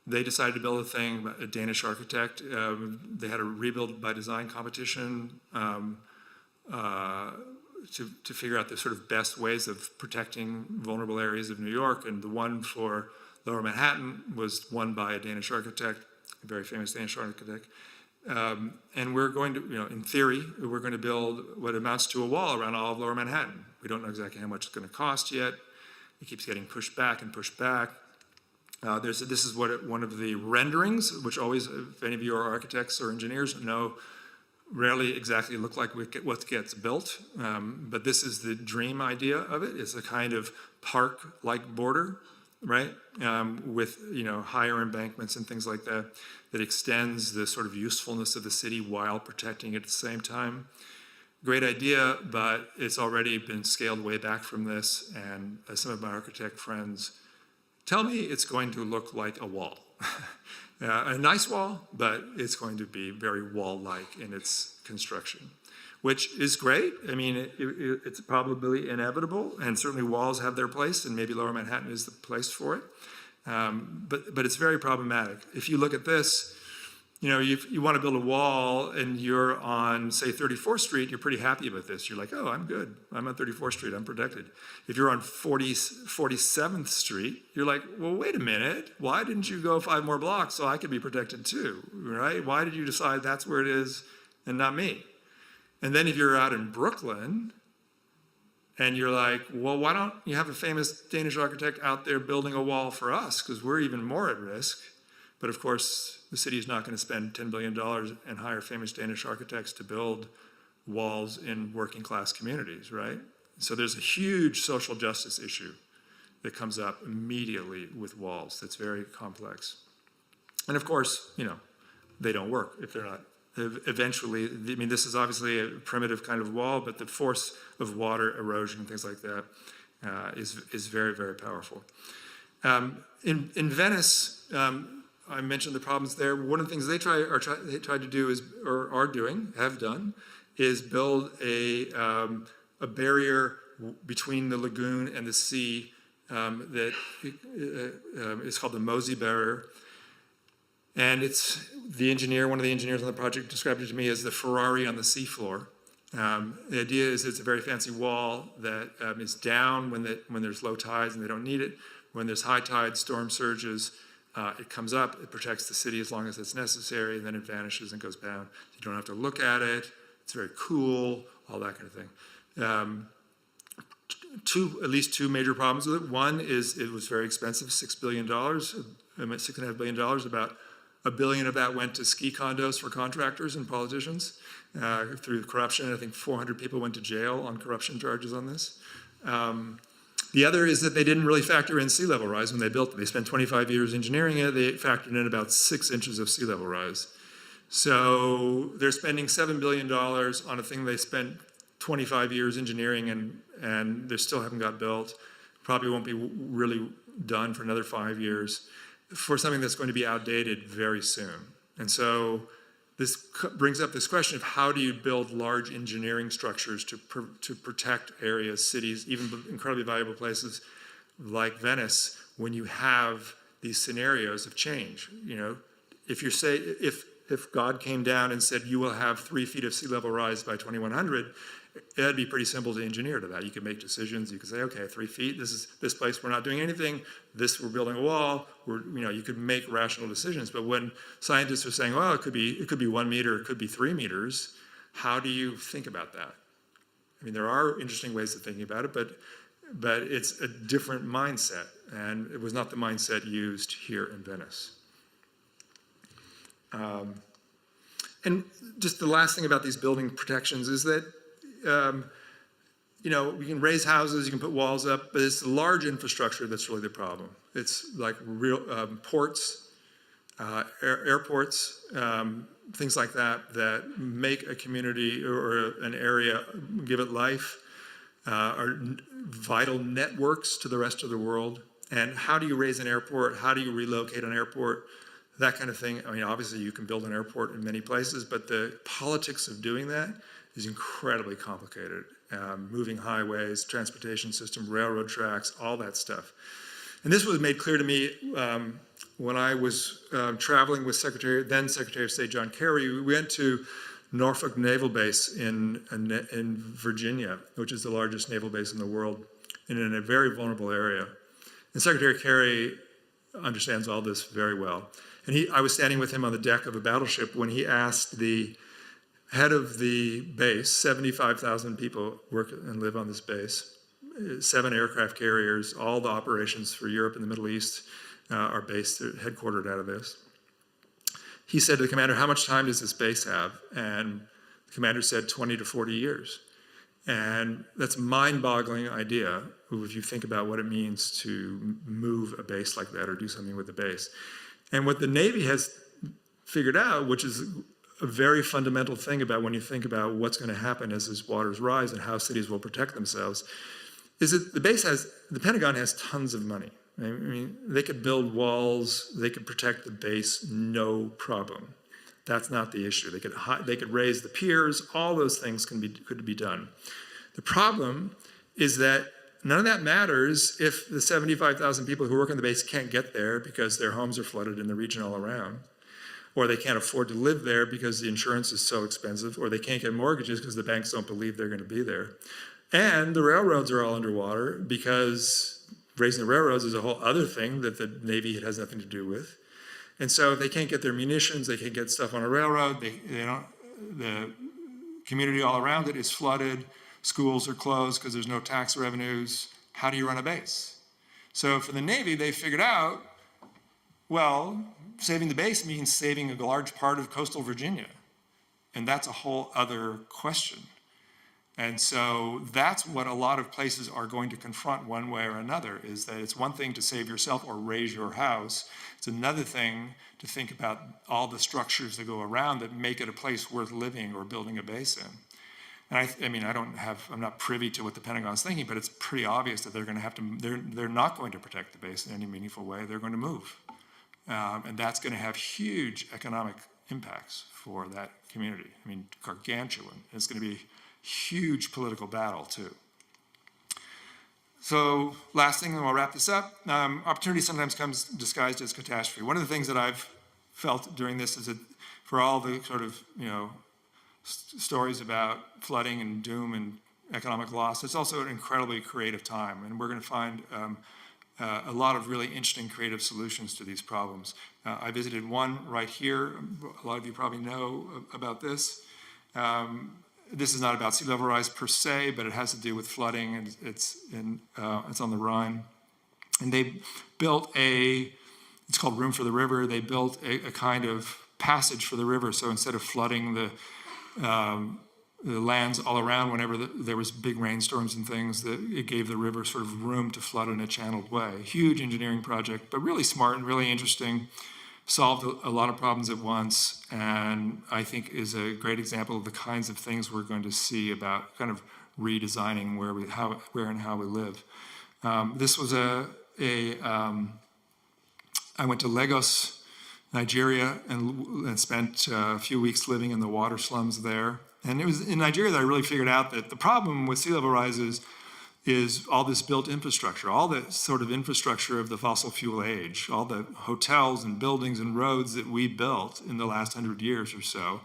They decided to build a thing, a Danish architect. They had a rebuild by design competition to figure out the sort of best ways of protecting vulnerable areas of New York. And the one for Lower Manhattan was won by a Danish architect, a very famous Danish architect. And we're going to, you know, in theory, we're going to build what amounts to a wall around all of Lower Manhattan. We don't know exactly how much it's going to cost yet. It keeps getting pushed back and pushed back. This is one of the renderings, which always, if any of you are architects or engineers know, rarely exactly look like what gets built. But this is the dream idea of it. It's a kind of park-like border, right? With, you know, higher embankments and things like that, that extends the sort of usefulness of the city while protecting it at the same time. Great idea, but it's already been scaled way back from this, and some of my architect friends tell me it's going to look like a wall. A nice wall, but it's going to be very wall-like in its construction, which is great. I mean, it's probably inevitable, and certainly walls have their place, and maybe Lower Manhattan is the place for it. But it's very problematic. If you look at this, you know, you want to build a wall and you're on, say, 34th Street, you're pretty happy about this. You're like, oh, I'm good. I'm on 34th Street. I'm protected. If you're on 47th Street, you're like, well, wait a minute. Why didn't you go 5 more blocks so I could be protected too, right? Why did you decide that's where it is and not me? And then if you're out in Brooklyn and you're like, well, why don't you have a famous Danish architect out there building a wall for us because we're even more at risk. But of course, the city is not going to spend $10 billion and hire famous Danish architects to build walls in working class communities, right? So there's a huge social justice issue that comes up immediately with walls that's very complex. And of course, you know, they don't work if they're not. Eventually, I mean, this is obviously a primitive kind of wall, but the force of water erosion and things like that is very, very powerful. In Venice, I mentioned the problems there. One of the things they try to do have done, is build a barrier between the lagoon and the sea that is called the Mosey Barrier. And it's one of the engineers on the project described it to me as the Ferrari on the seafloor. The idea is it's a very fancy wall that is down when there's low tides and they don't need it. When there's high tide, storm surges, it comes up, it protects the city as long as it's necessary, and then it vanishes and goes down. You don't have to look at it. It's very cool, all that kind of thing. At least two major problems with it. One is it was very expensive, $6 billion, $6.5 billion. About $1 billion of that went to ski condos for contractors and politicians through corruption. I think 400 people went to jail on corruption charges on this. The other is that they didn't really factor in sea level rise when they built it. They spent 25 years engineering it. They factored in about 6 inches of sea level rise. So they're spending $7 billion on a thing they spent 25 years engineering and they still haven't got built. Probably won't be really done for another 5 years for something that's going to be outdated very soon. And so this brings up this question of how do you build large engineering structures to protect areas, cities, even incredibly valuable places like Venice when you have these scenarios of change. You know, if if God came down and said, you will have 3 feet of sea level rise by 2100, it'd be pretty simple to engineer to that. You could make decisions. You could say, okay, 3 feet, this place, we're not doing anything. This, we're building a wall. You could make rational decisions. But when scientists are saying, well, it could be 1 meter, it could be 3 meters, how do you think about that? I mean, there are interesting ways of thinking about it, but it's a different mindset, and it was not the mindset used here in Venice. And just the last thing about these building protections is that, we can raise houses, you can put walls up, but it's the large infrastructure that's really the problem. It's like real ports, airports, things like that make a community or an area, give it life, are vital networks to the rest of the world. And how do you raise an airport? How do you relocate an airport? That kind of thing. I mean, obviously you can build an airport in many places, but the politics of doing that is incredibly complicated. Moving highways, transportation system, railroad tracks, all that stuff. And this was made clear to me when I was traveling with then Secretary of State John Kerry. We went to Norfolk Naval Base in Virginia, which is the largest naval base in the world, and in a very vulnerable area. And Secretary Kerry understands all this very well. And I was standing with him on the deck of a battleship when he asked the head of the base, 75,000 people work and live on this base, 7 aircraft carriers, all the operations for Europe and the Middle East are based, headquartered out of this. He said to the commander, how much time does this base have? And the commander said 20 to 40 years. And that's a mind-boggling idea if you think about what it means to move a base like that or do something with the base. And what the Navy has figured out, which is a very fundamental thing about when you think about what's going to happen as these waters rise and how cities will protect themselves, is that the Pentagon has tons of money. I mean, they could build walls, they could protect the base, no problem. That's not the issue. They could raise the piers, all those things could be done. The problem is that none of that matters if the 75,000 people who work on the base can't get there because their homes are flooded in the region all around, or they can't afford to live there because the insurance is so expensive, or they can't get mortgages because the banks don't believe they're going to be there. And the railroads are all underwater because raising the railroads is a whole other thing that the Navy has nothing to do with. And so if they can't get their munitions, they can't get stuff on a railroad, the community all around it is flooded, schools are closed because there's no tax revenues. How do you run a base? So for the Navy, they figured out, well, saving the base means saving a large part of coastal Virginia. And that's a whole other question. And so that's what a lot of places are going to confront one way or another, is that it's one thing to save yourself or raise your house. It's another thing to think about all the structures that go around that make it a place worth living or building a base in. And I'm not privy to what the Pentagon's thinking, but it's pretty obvious that they're going to have to, they're not going to protect the base in any meaningful way. They're going to move. And that's going to have huge economic impacts for that community. I mean, gargantuan. It's going to be huge political battle too. So last thing, and we'll wrap this up. Opportunity sometimes comes disguised as catastrophe. One of the things that I've felt during this is that for all the sort of, stories about flooding and doom and economic loss, it's also an incredibly creative time. And we're going to find a lot of really interesting creative solutions to these problems. I visited one right here. A lot of you probably know about this. This is not about sea level rise per se, but it has to do with flooding, and it's on the Rhine. And they built it's called Room for the River. They built a kind of passage for the river. So instead of flooding the lands all around whenever there was big rainstorms and things, it gave the river sort of room to flood in a channeled way. Huge engineering project, but really smart and really interesting. Solved a lot of problems at once, and I think is a great example of the kinds of things we're going to see about kind of redesigning where and how we live. This was I went to Lagos, Nigeria, and spent a few weeks living in the water slums there. And it was in Nigeria that I really figured out that the problem with sea level rise is is all this built infrastructure, all the sort of infrastructure of the fossil fuel age, all the hotels and buildings and roads that we built in the last 100 years or so,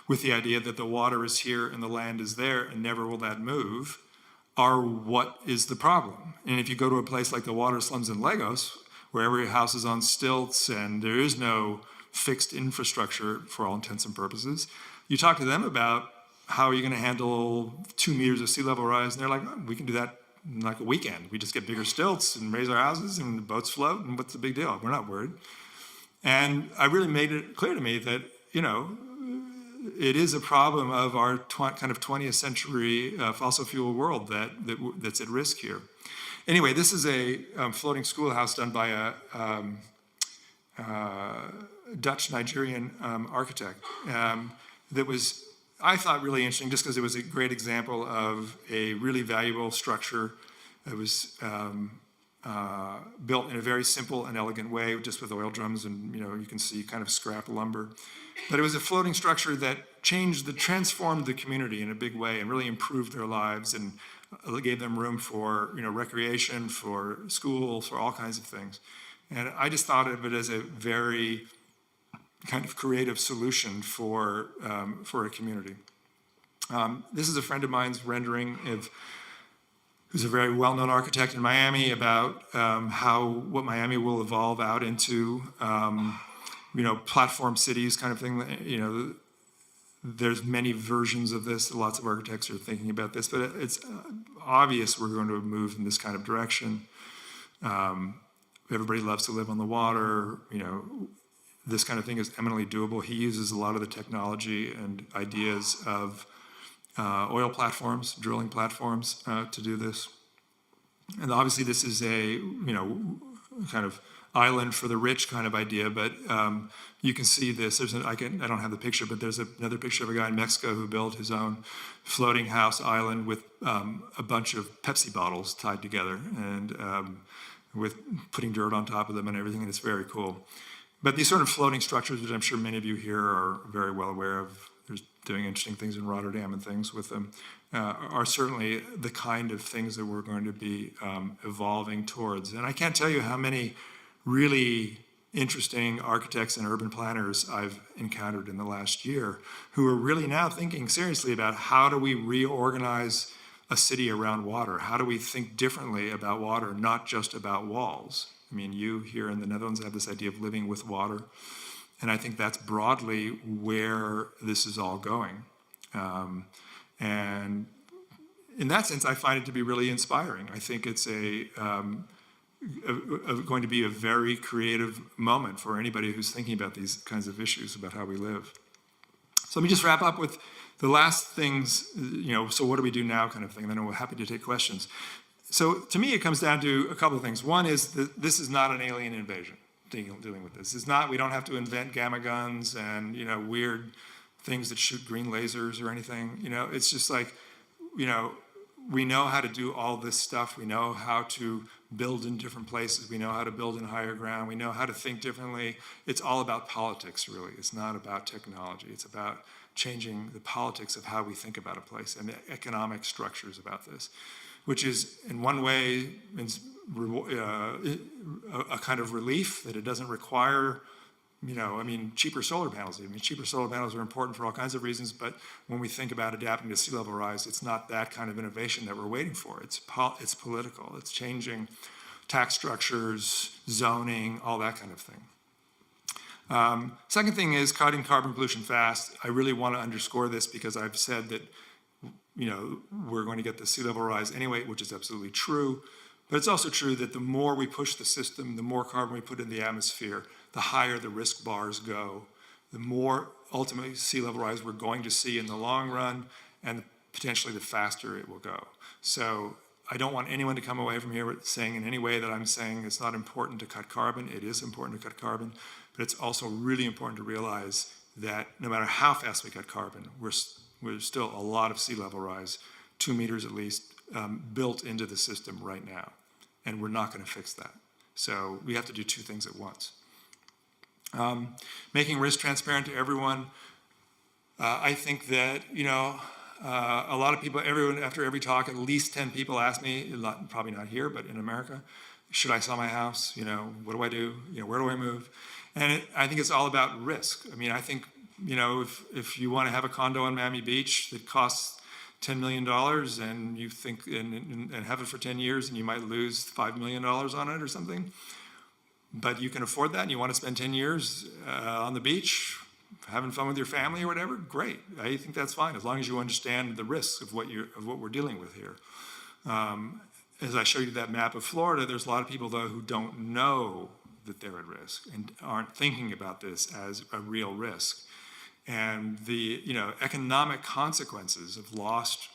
with the idea that the water is here and the land is there and never will that move, are what is the problem. And if you go to a place like the water slums in Lagos, where every house is on stilts and there is no fixed infrastructure for all intents and purposes, you talk to them about how are you going to handle 2 meters of sea level rise, and they're like, oh, we can do that in like a weekend. We just get bigger stilts and raise our houses and the boats float, and what's the big deal? We're not worried. And I really made it clear to me that, it is a problem of our kind of 20th century fossil fuel world that's at risk here. Anyway, this is a floating schoolhouse done by a Dutch-Nigerian architect that was, I thought, really interesting just because it was a great example of a really valuable structure. It was built in a very simple and elegant way, just with oil drums and, you can see kind of scrap lumber. But it was a floating structure that transformed the community in a big way and really improved their lives and gave them room for, recreation, for school, for all kinds of things. And I just thought of it as a very kind of creative solution for a community. This is a friend of mine's rendering who's a very well-known architect in Miami about what Miami will evolve out into, platform cities kind of thing. There's many versions of this. Lots of architects are thinking about this, but it's obvious we're going to move in this kind of direction. Everybody loves to live on the water. This kind of thing is eminently doable. He uses a lot of the technology and ideas of oil platforms, drilling platforms to do this. And obviously this is a, kind of island for the rich kind of idea, but you can see this. I don't have the picture, but there's another picture of a guy in Mexico who built his own floating house island with a bunch of Pepsi bottles tied together and with putting dirt on top of them and everything, and it's very cool. But these sort of floating structures, which I'm sure many of you here are very well aware of, there's doing interesting things in Rotterdam and things with them, are certainly the kind of things that we're going to be evolving towards. And I can't tell you how many really interesting architects and urban planners I've encountered in the last year who are really now thinking seriously about how do we reorganize a city around water? How do we think differently about water, not just about walls? I mean, you here in the Netherlands have this idea of living with water, and I think that's broadly where this is all going. And in that sense, I find it to be really inspiring. I think it's going to be a very creative moment for anybody who's thinking about these kinds of issues, about how we live. So let me just wrap up with the last things, so what do we do now kind of thing, and then we're happy to take questions. So to me, it comes down to a couple of things. One is that this is not an alien invasion, dealing with this. It's not, we don't have to invent gamma guns and, weird things that shoot green lasers or anything. It's just like, we know how to do all this stuff. We know how to build in different places. We know how to build in higher ground. We know how to think differently. It's all about politics, really. It's not about technology. It's about changing the politics of how we think about a place and the economic structures about this, which is, in one way, a kind of relief that it doesn't require, cheaper solar panels. Cheaper solar panels are important for all kinds of reasons, but when we think about adapting to sea level rise, it's not that kind of innovation that we're waiting for. It's political. It's changing tax structures, zoning, all that kind of thing. Second thing is cutting carbon pollution fast. I really want to underscore this because I've said that we're going to get the sea level rise anyway, which is absolutely true. But it's also true that the more we push the system, the more carbon we put in the atmosphere, the higher the risk bars go, the more ultimately sea level rise we're going to see in the long run, and potentially the faster it will go. So I don't want anyone to come away from here saying in any way that I'm saying it's not important to cut carbon. It is important to cut carbon, but it's also really important to realize that no matter how fast we cut carbon, there's still a lot of sea level rise, 2 meters at least, built into the system right now. And we're not going to fix that. So we have to do two things at once. Making risk transparent to everyone. I think that, A lot of people, everyone, after every talk, at least 10 people ask me, probably not here, but in America, should I sell my house? You know, what do I do? You know, where do I move? And I think it's all about risk. I mean, I think, you know, if you want to have a condo on Miami Beach that costs $10 million and you think, and have it for 10 years and you might lose $5 million on it or something, but you can afford that and you want to spend 10 years on the beach, having fun with your family or whatever, great. I think that's fine, as long as you understand the risks of what we're dealing with here. As I showed you that map of Florida, there's a lot of people, though, who don't know that they're at risk and aren't thinking about this as a real risk. And the economic consequences of lost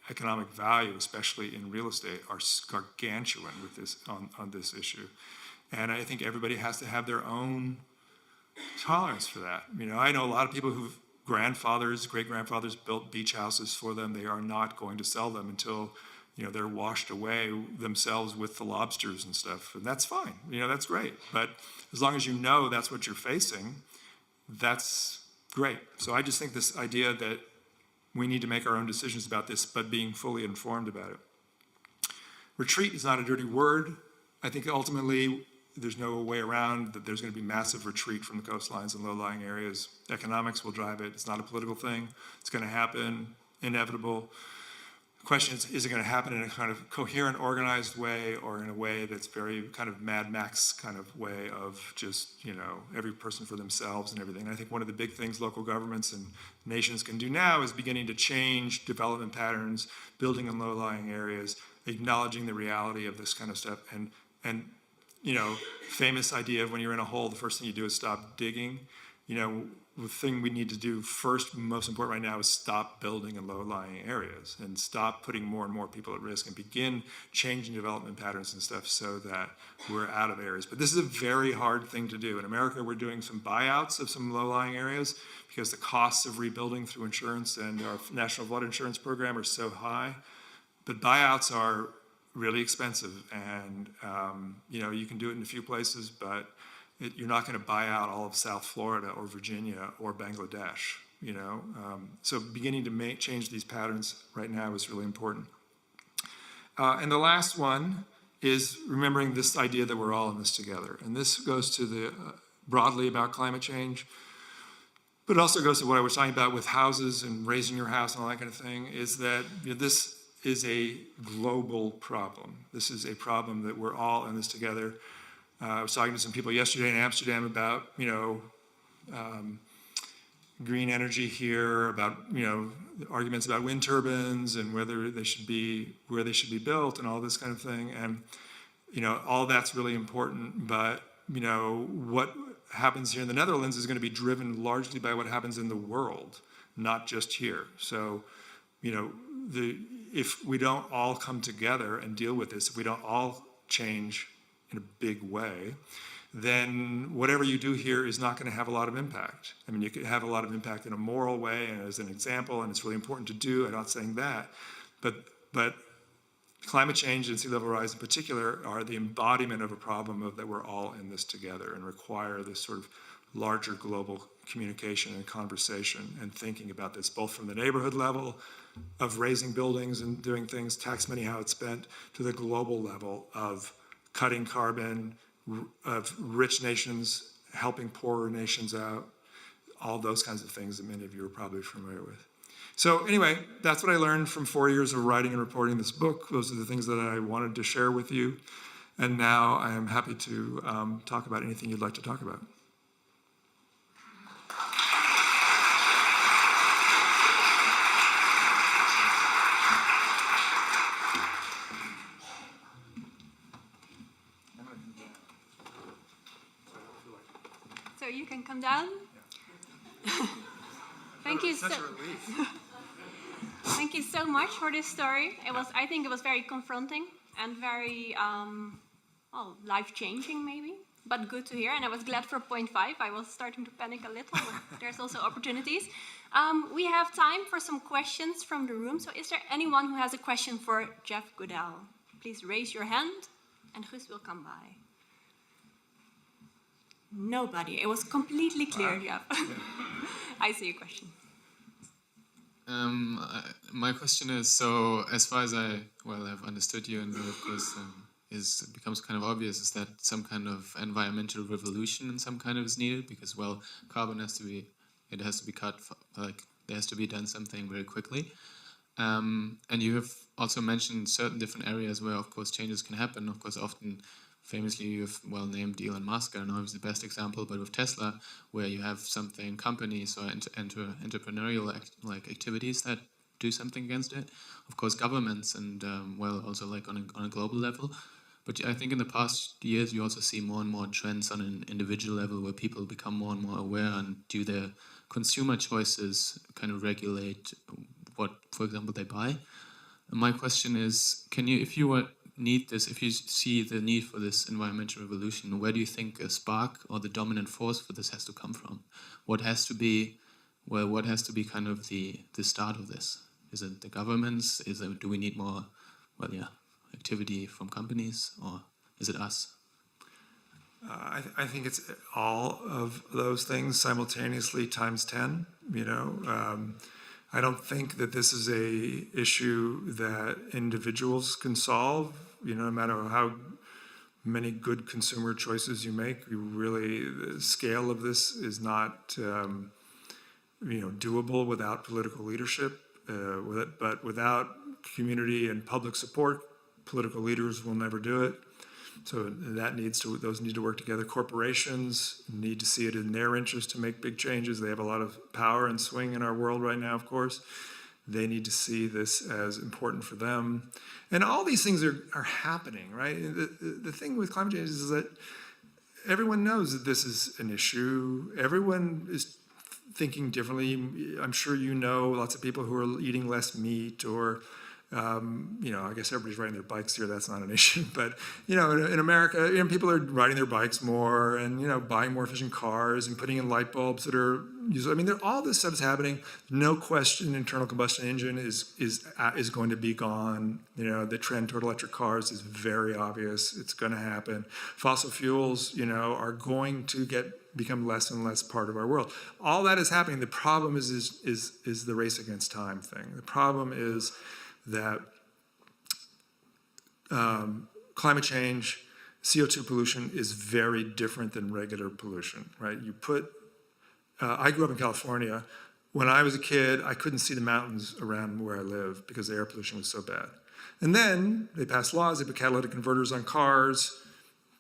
economic value, especially in real estate, are gargantuan with this on this issue. And I think everybody has to have their own tolerance for that. You know, I know a lot of people whose grandfathers, great-grandfathers built beach houses for them. They are not going to sell them until, you know, they're washed away themselves with the lobsters and stuff. And that's fine. You know, that's great. But as long as you know that's what you're facing, that's great. So I just think this idea that we need to make our own decisions about this, but being fully informed about it. Retreat is not a dirty word. I think ultimately there's no way around that there's going to be massive retreat from the coastlines and low-lying areas. Economics will drive it. It's not a political thing. It's going to happen, inevitable. The question is it going to happen in a kind of coherent, organized way, or in a way that's very kind of Mad Max kind of way of just, you know, every person for themselves and everything. And I think one of the big things local governments and nations can do now is beginning to change development patterns, building in low-lying areas, acknowledging the reality of this kind of stuff, and you know, famous idea of when you're in a hole, the first thing you do is stop digging. You know, the thing we need to do first, most important right now, is stop building in low-lying areas and stop putting more and more people at risk and begin changing development patterns and stuff so that we're out of areas. But this is a very hard thing to do. In America, we're doing some buyouts of some low-lying areas because the costs of rebuilding through insurance and our National Flood Insurance Program are so high. But buyouts are really expensive, and you know, you can do it in a few places, but you're not going to buy out all of South Florida or Virginia or Bangladesh. You know, so beginning to change these patterns right now is really important. And the last one is remembering this idea that we're all in this together, and this goes to the broadly about climate change, but it also goes to what I was talking about with houses and raising your house and all that kind of thing. Is that, you know, this is a global problem. This is a problem that we're all in this together. I was talking to some people yesterday in Amsterdam about, you know, green energy here, about, you know, arguments about wind turbines and whether they should be, where they should be built and all this kind of thing. And, you know, all that's really important, but, you know, what happens here in the Netherlands is going to be driven largely by what happens in the world, not just here. So, you know, if we don't all come together and deal with this, if we don't all change in a big way, then whatever you do here is not going to have a lot of impact. I mean, you could have a lot of impact in a moral way and as an example, and it's really important to do. I'm not saying that, but climate change and sea level rise in particular are the embodiment of a problem of that we're all in this together and require this sort of larger global communication and conversation and thinking about this, both from the neighborhood level of raising buildings and doing things, tax money, how it's spent, to the global level of cutting carbon, of rich nations helping poorer nations out, all those kinds of things that many of you are probably familiar with. So anyway, that's what I learned from 4 years of writing and reporting this book. Those are the things that I wanted to share with you. And now I am happy to talk about anything you'd like to talk about. So you can come down. Yeah. Thank you Thank you so much for this story. I think it was very confronting and very, well, life-changing maybe, but good to hear. And I was glad for point 5. I was starting to panic a little, but there's also opportunities. We have time for some questions from the room. So is there anyone who has a question for Jeff Goodell? Please raise your hand and Gus will come by. Nobody. It was completely clear, Jeff. I see a question. My question is, so as far as I've understood you, and of course, it becomes kind of obvious, is that some kind of environmental revolution in some kind of is needed, because, well, carbon has to be, it has to be cut, like, there has to be done something very quickly. And you have also mentioned certain different areas where, of course, changes can happen. Of course, often, famously, you've well named Elon Musk. I don't know if he's the best example, but with Tesla, where you have something, companies or entrepreneurial activities that do something against it. Of course, governments and also like on a global level. But I think in the past years, you also see more and more trends on an individual level where people become more and more aware and do their consumer choices kind of regulate what, for example, they buy. And my question is, can you, if you need this, if you see the need for this environmental revolution, where do you think a spark or the dominant force for this has to come from? What has to be, well, what has to be kind of the start of this? Is it the governments? Do we need more, activity from companies, or is it us? I think it's all of those things simultaneously times 10, you know. I don't think that this is a issue that individuals can solve, you know, no matter how many good consumer choices you make. The scale of this is not, doable without political leadership, but without community and public support, political leaders will never do it. So those need to work together. Corporations need to see it in their interest to make big changes. They have a lot of power and swing in our world right now, of course. They need to see this as important for them. And all these things are happening, right? The thing with climate change is that everyone knows that this is an issue. Everyone is thinking differently. I'm sure you know lots of people who are eating less meat, or I guess everybody's riding their bikes here. That's not an issue. But, in America, people are riding their bikes more and, buying more efficient cars and putting in light bulbs that are useful. I mean, all this stuff is happening. No question, internal combustion engine is going to be gone. The trend toward electric cars is very obvious. It's going to happen. Fossil fuels, are going to become less and less part of our world. All that is happening. The problem is the race against time thing. The problem is that climate change, CO2 pollution is very different than regular pollution, right? I grew up in California. When I was a kid, I couldn't see the mountains around where I live because the air pollution was so bad. And then they passed laws, they put catalytic converters on cars.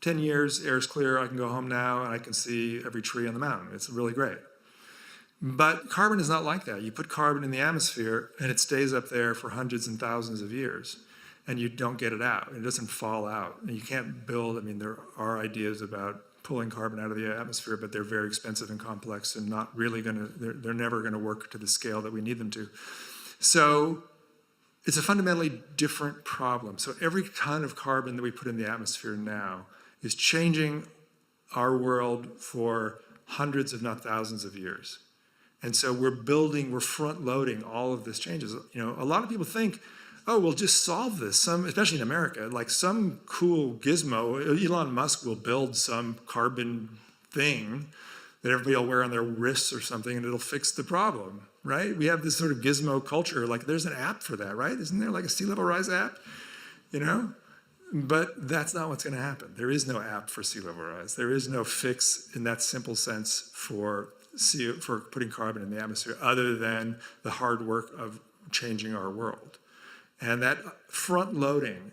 10 years, air is clear, I can go home now and I can see every tree on the mountain. It's really great. But carbon is not like that. You put carbon in the atmosphere and it stays up there for hundreds and thousands of years and you don't get it out. It doesn't fall out. And you can't there are ideas about pulling carbon out of the atmosphere, but they're very expensive and complex and they're never gonna work to the scale that we need them to. So it's a fundamentally different problem. So every ton of carbon that we put in the atmosphere now is changing our world for hundreds, if not thousands of years. And so we're front loading all of this changes. A lot of people think, oh, we'll just solve this. Especially in America, like some cool gizmo, Elon Musk will build some carbon thing that everybody will wear on their wrists or something and it'll fix the problem, right? We have this sort of gizmo culture, like there's an app for that, right? Isn't there like a sea level rise app, But that's not what's gonna happen. There is no app for sea level rise. There is no fix in that simple sense for putting carbon in the atmosphere other than the hard work of changing our world. And that front loading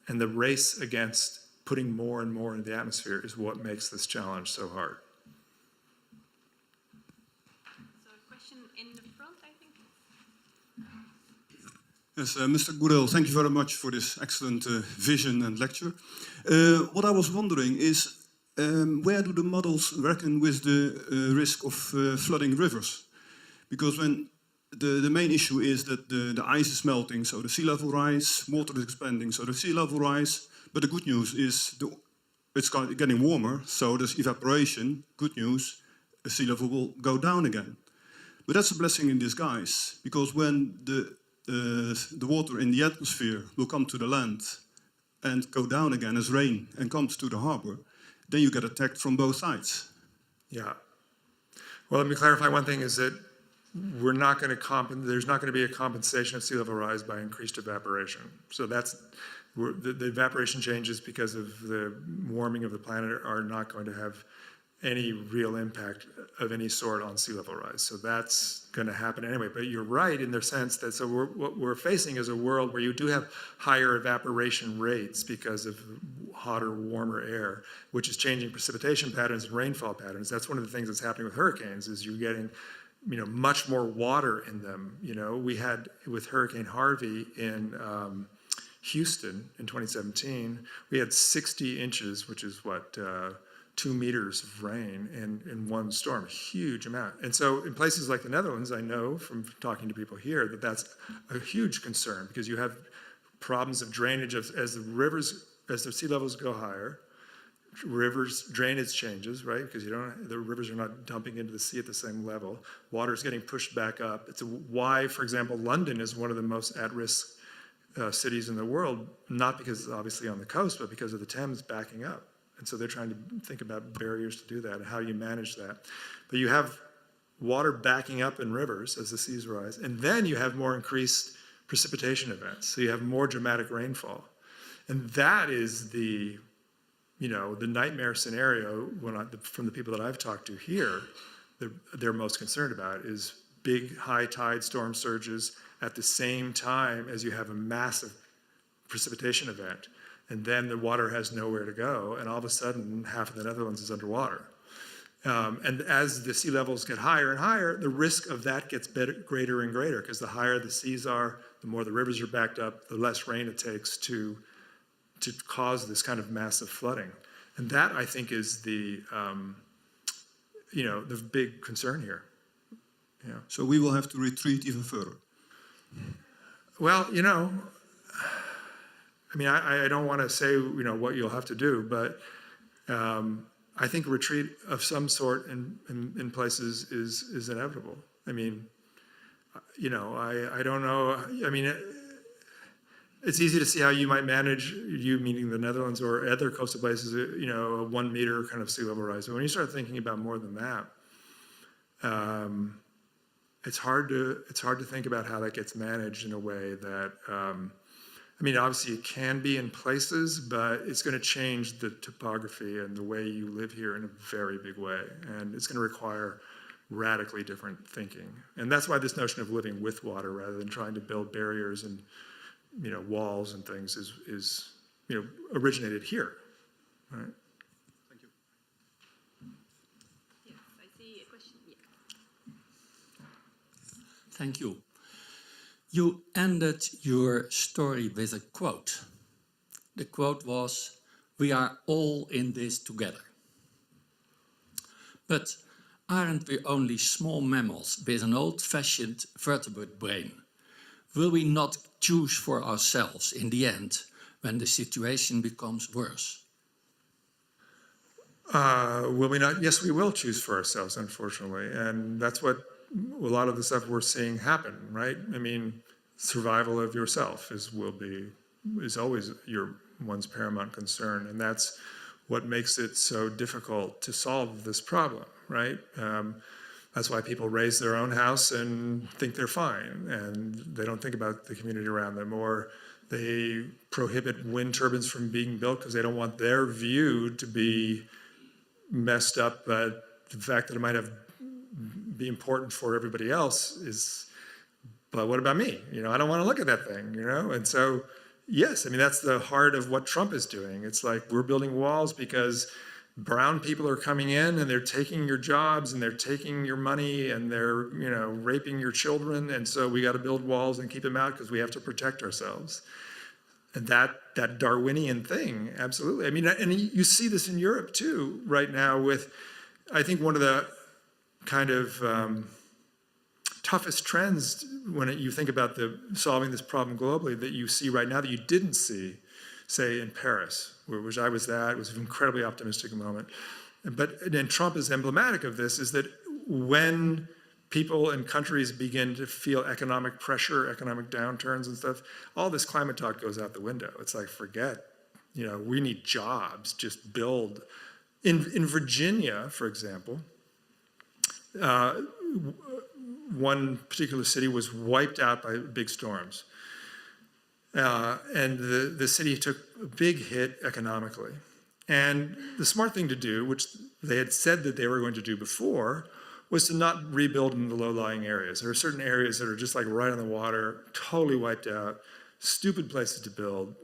and the race against putting more and more in the atmosphere is what makes this challenge so hard. So a question in the front, I think. Yes, Mr. Goodell, thank you very much for this excellent vision and lecture. What I was wondering is, where do the models reckon with the risk of flooding rivers? Because when the main issue is that the ice is melting, so the sea level rise, water is expanding, so the sea level rise. But the good news is it's getting warmer, so there's evaporation. Good news, the sea level will go down again. But that's a blessing in disguise, because when the water in the atmosphere will come to the land and go down again as rain and comes to the harbor, then you get attacked from both sides. Yeah. Well, let me clarify one thing is that we're not going to there's not going to be a compensation of sea level rise by increased evaporation. So the evaporation changes because of the warming of the planet are not going to have any real impact of any sort on sea level rise. So that's going to happen anyway. But you're right in the sense that what we're facing is a world where you do have higher evaporation rates because of hotter, warmer air, which is changing precipitation patterns and rainfall patterns. That's one of the things that's happening with hurricanes is you're getting much more water in them. We had with Hurricane Harvey in Houston in 2017, we had 60 inches, which is what, 2 meters of rain in one storm, huge amount. And so in places like the Netherlands, I know from talking to people here that that's a huge concern because you have problems of drainage as the sea levels go higher, rivers drainage changes, right? Because the rivers are not dumping into the sea at the same level. Water is getting pushed back up. It's why, for example, London is one of the most at-risk cities in the world, not because it's obviously on the coast, but because of the Thames backing up. And so they're trying to think about barriers to do that and how you manage that. But you have water backing up in rivers as the seas rise, and then you have more increased precipitation events. So you have more dramatic rainfall. And that is the nightmare scenario from the people that I've talked to here, they're most concerned about is big high tide storm surges at the same time as you have a massive precipitation event. And then the water has nowhere to go, and all of a sudden, half of the Netherlands is underwater. And as the sea levels get higher and higher, the risk of that gets greater and greater, because the higher the seas are, the more the rivers are backed up, the less rain it takes to cause this kind of massive flooding. And that, I think, is the big concern here. Yeah. So we will have to retreat even further. Well, I don't want to say, what you'll have to do, but I think a retreat of some sort in places is inevitable. I don't know. It's easy to see how you might manage, you meaning the Netherlands or other coastal places, a 1 meter kind of sea level rise. But when you start thinking about more than that, it's hard to think about how that gets managed in a way that, obviously it can be in places, but it's going to change the topography and the way you live here in a very big way. And it's going to require radically different thinking. And that's why this notion of living with water rather than trying to build barriers and walls and things is originated here. Right? Thank you. Yes, I see a question here. Thank you. You ended your story with a quote. The quote was, "We are all in this together." But aren't we only small mammals with an old-fashioned vertebrate brain? Will we not choose for ourselves in the end when the situation becomes worse? Will we not? Yes, we will choose for ourselves, unfortunately. And that's what a lot of the stuff we're seeing happen, right? Survival of yourself is always one's paramount concern. And that's what makes it so difficult to solve this problem, right? That's why people raise their own house and think they're fine, and they don't think about the community around them, or they prohibit wind turbines from being built because they don't want their view to be messed up, but the fact that it might be important for everybody else is, but what about me? I don't want to look at that thing, And so, yes, that's the heart of what Trump is doing. It's like we're building walls because brown people are coming in and they're taking your jobs and they're taking your money and they're, raping your children. And so we got to build walls and keep them out because we have to protect ourselves. And that Darwinian thing, absolutely. And you see this in Europe too, right now with, I think one of the kind of toughest trends when you think about solving this problem globally that you see right now that you didn't see, say, in Paris, which I was at. It was an incredibly optimistic moment. And Trump is emblematic of this, is that when people and countries begin to feel economic pressure, economic downturns and stuff, all this climate talk goes out the window. It's like, forget, we need jobs, just build. In Virginia, for example, one particular city was wiped out by big storms. And the city took a big hit economically. And the smart thing to do, which they had said that they were going to do before, was to not rebuild in the low-lying areas. There are certain areas that are just like right on the water, totally wiped out, stupid places to build,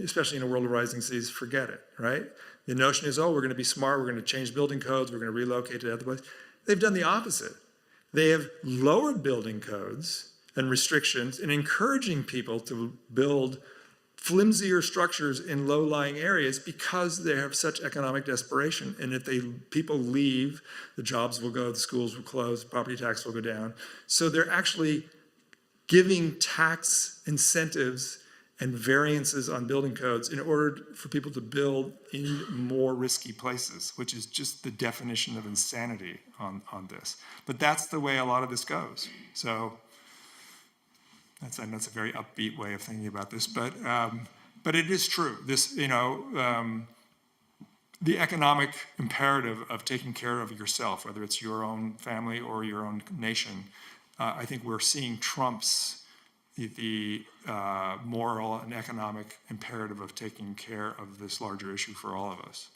especially in a world of rising seas, forget it, right? The notion is, oh, we're going to be smart, we're going to change building codes, we're going to relocate to other places. They've done the opposite. They have lowered building codes and restrictions and encouraging people to build flimsier structures in low-lying areas because they have such economic desperation. And if people leave, the jobs will go, the schools will close, property tax will go down. So they're actually giving tax incentives and variances on building codes in order for people to build in more risky places, which is just the definition of insanity on this. But that's the way a lot of this goes. So that's a very upbeat way of thinking about this, but it is true. This, the economic imperative of taking care of yourself, whether it's your own family or your own nation, I think we're seeing trumps the moral and economic imperative of taking care of this larger issue for all of us.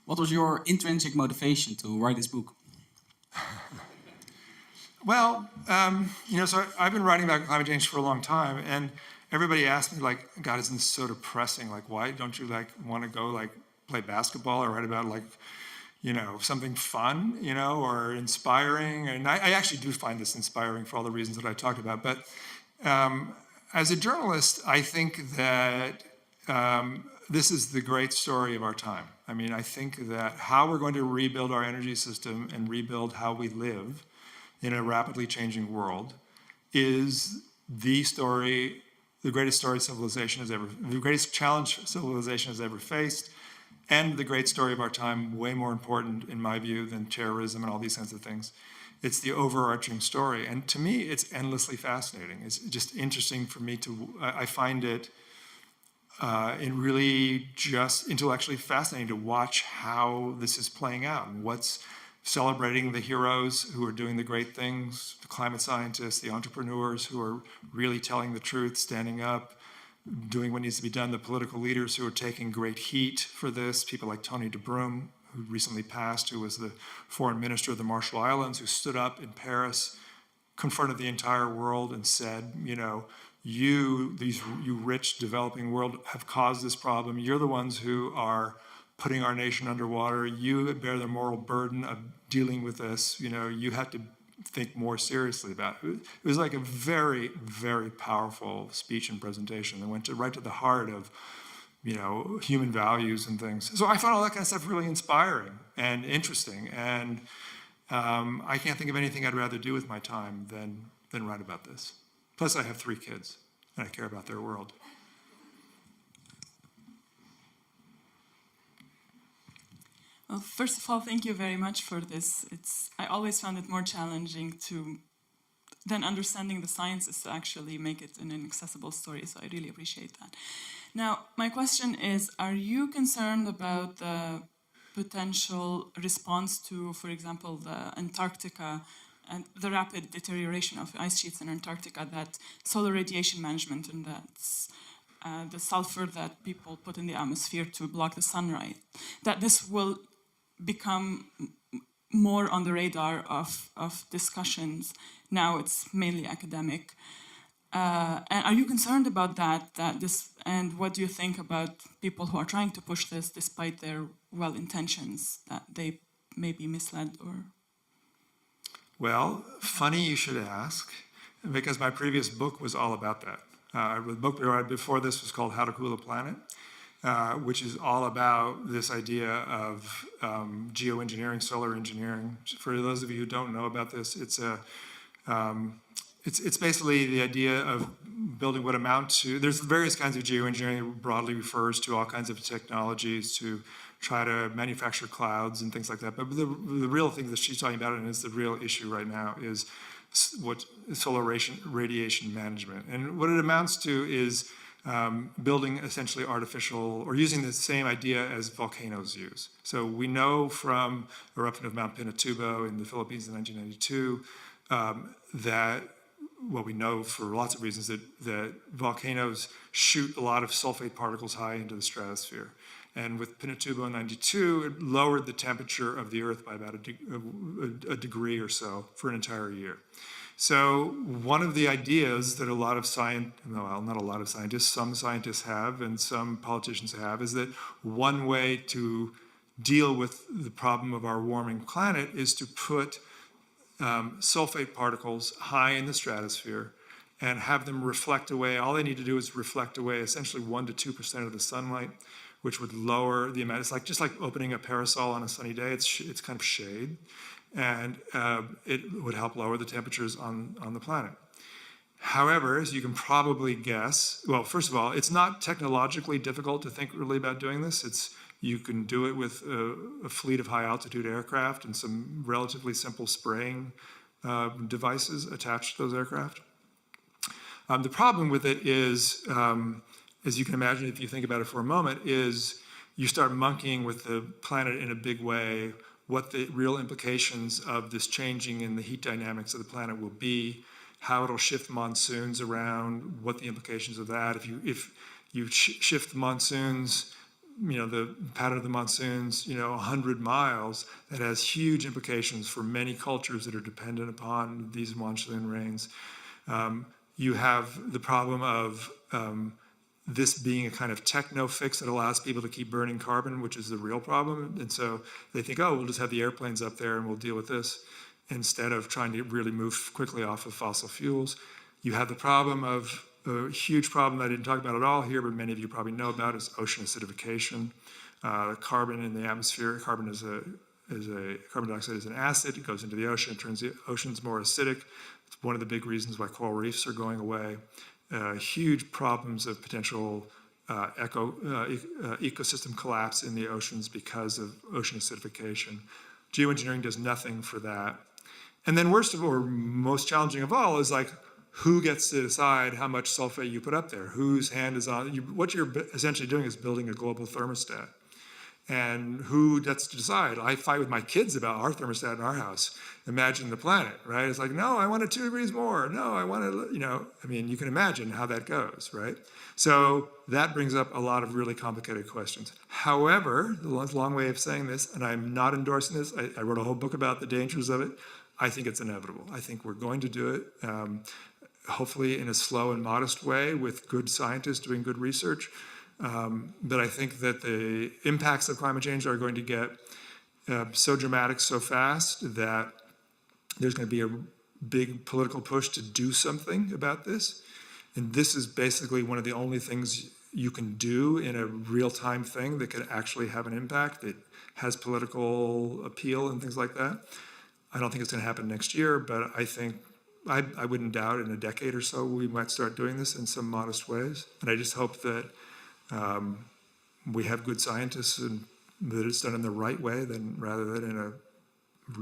What was your intrinsic motivation to write this book? Well, so I've been writing about climate change for a long time, and everybody asks me, like, God, isn't this so depressing? Like, why don't you, like, want to go, like, play basketball or write about, like, something fun, or inspiring? And I actually do find this inspiring for all the reasons that I talked about. But as a journalist, I think that this is the great story of our time. I mean, I think that how we're going to rebuild our energy system and rebuild how we live in a rapidly changing world is the story, the greatest story civilization has ever, the greatest challenge civilization has ever faced, and the great story of our time, way more important, in my view, than terrorism and all these kinds of things. It's the overarching story. And to me, it's endlessly fascinating. It's just interesting for me I find it really just intellectually fascinating to watch how this is playing out and what's celebrating the heroes who are doing the great things, the climate scientists, the entrepreneurs who are really telling the truth, standing up, doing what needs to be done, the political leaders who are taking great heat for this, people like Tony DeBruym, who recently passed, who was the foreign minister of the Marshall Islands, who stood up in Paris, confronted the entire world and said, you rich developing world have caused this problem. You're the ones who are putting our nation underwater. You bear the moral burden of dealing with this. You have to think more seriously about it. It was like a very, very powerful speech and presentation that went right to the heart of, human values and things. So I found all that kind of stuff really inspiring and interesting. And I can't think of anything I'd rather do with my time than write about this. Plus, I have 3 kids, and I care about their world. Well, first of all, thank you very much for this. I always found it more challenging than understanding the sciences to actually make it in an accessible story, so I really appreciate that. Now, my question is, are you concerned about the potential response to, for example, the Antarctica and the rapid deterioration of ice sheets in Antarctica, that solar radiation management and that's the sulfur that people put in the atmosphere to block the sunlight, that this will become more on the radar of discussions? Now it's mainly academic. And are you concerned about that? And what do you think about people who are trying to push this despite their well intentions, that they may be misled or? Well, funny you should ask, because my previous book was all about that. The book I read before this was called How to Cool a Planet, which is all about this idea of geoengineering, solar engineering. For those of you who don't know about this, it's basically the idea of building what amount to, there's various kinds of geoengineering, broadly refers to all kinds of technologies to try to manufacture clouds and things like that. But the real thing that she's talking about, and is the real issue right now, is what solar radiation management. And what it amounts to is building essentially artificial, or using the same idea as volcanoes use. So we know from eruption of Mount Pinatubo in the Philippines in 1992 that, well, we know for lots of reasons that volcanoes shoot a lot of sulfate particles high into the stratosphere. And with Pinatubo in 92, it lowered the temperature of the Earth by about a degree or so for an entire year. So one of the ideas that a lot of not a lot of scientists, some scientists have and some politicians have, is that one way to deal with the problem of our warming planet is to put sulfate particles high in the stratosphere and have them reflect away. All they need to do is reflect away essentially 1% to 2% of the sunlight, which would lower the amount. It's like just like opening a parasol on a sunny day. It's kind of shade, and it would help lower the temperatures on the planet. However, as you can probably guess, well, first of all, it's not technologically difficult to think really about doing this. You can do it with a fleet of high-altitude aircraft and some relatively simple spraying devices attached to those aircraft. The problem with it is, as you can imagine if you think about it for a moment, is you start monkeying with the planet in a big way, what the real implications of this changing in the heat dynamics of the planet will be, how it'll shift monsoons around, what the implications of that. If you shift the monsoons, the pattern of the monsoons, 100 miles, that has huge implications for many cultures that are dependent upon these monsoon rains. You have the problem of this being a kind of techno fix that allows people to keep burning carbon, which is the real problem. And so they think, oh, we'll just have the airplanes up there and we'll deal with this, instead of trying to really move quickly off of fossil fuels. You have the problem of a huge problem that I didn't talk about at all here, but many of you probably know about, is ocean acidification. Carbon in the atmosphere, carbon dioxide is an acid. It goes into the ocean, it turns the oceans more acidic. It's one of the big reasons why coral reefs are going away. Huge problems of potential ecosystem collapse in the oceans because of ocean acidification. Geoengineering does nothing for that. And then worst of all, or most challenging of all, is like, who gets to decide how much sulfate you put up there? Whose hand is on? What you're essentially doing is building a global thermostat. And who gets to decide? I fight with my kids about our thermostat in our house. Imagine the planet, right? It's like, no, I want it 2 degrees more. No, I want it, you can imagine how that goes, right? So that brings up a lot of really complicated questions. However, the long way of saying this, and I'm not endorsing this, I wrote a whole book about the dangers of it. I think it's inevitable. I think we're going to do it, hopefully in a slow and modest way with good scientists doing good research. But I think that the impacts of climate change are going to get so dramatic so fast that there's going to be a big political push to do something about this. And this is basically one of the only things you can do in a real-time thing that could actually have an impact, that has political appeal and things like that. I don't think it's going to happen next year, but I think I wouldn't doubt in a decade or so we might start doing this in some modest ways. And I just hope that we have good scientists and that it's done in the right way rather than in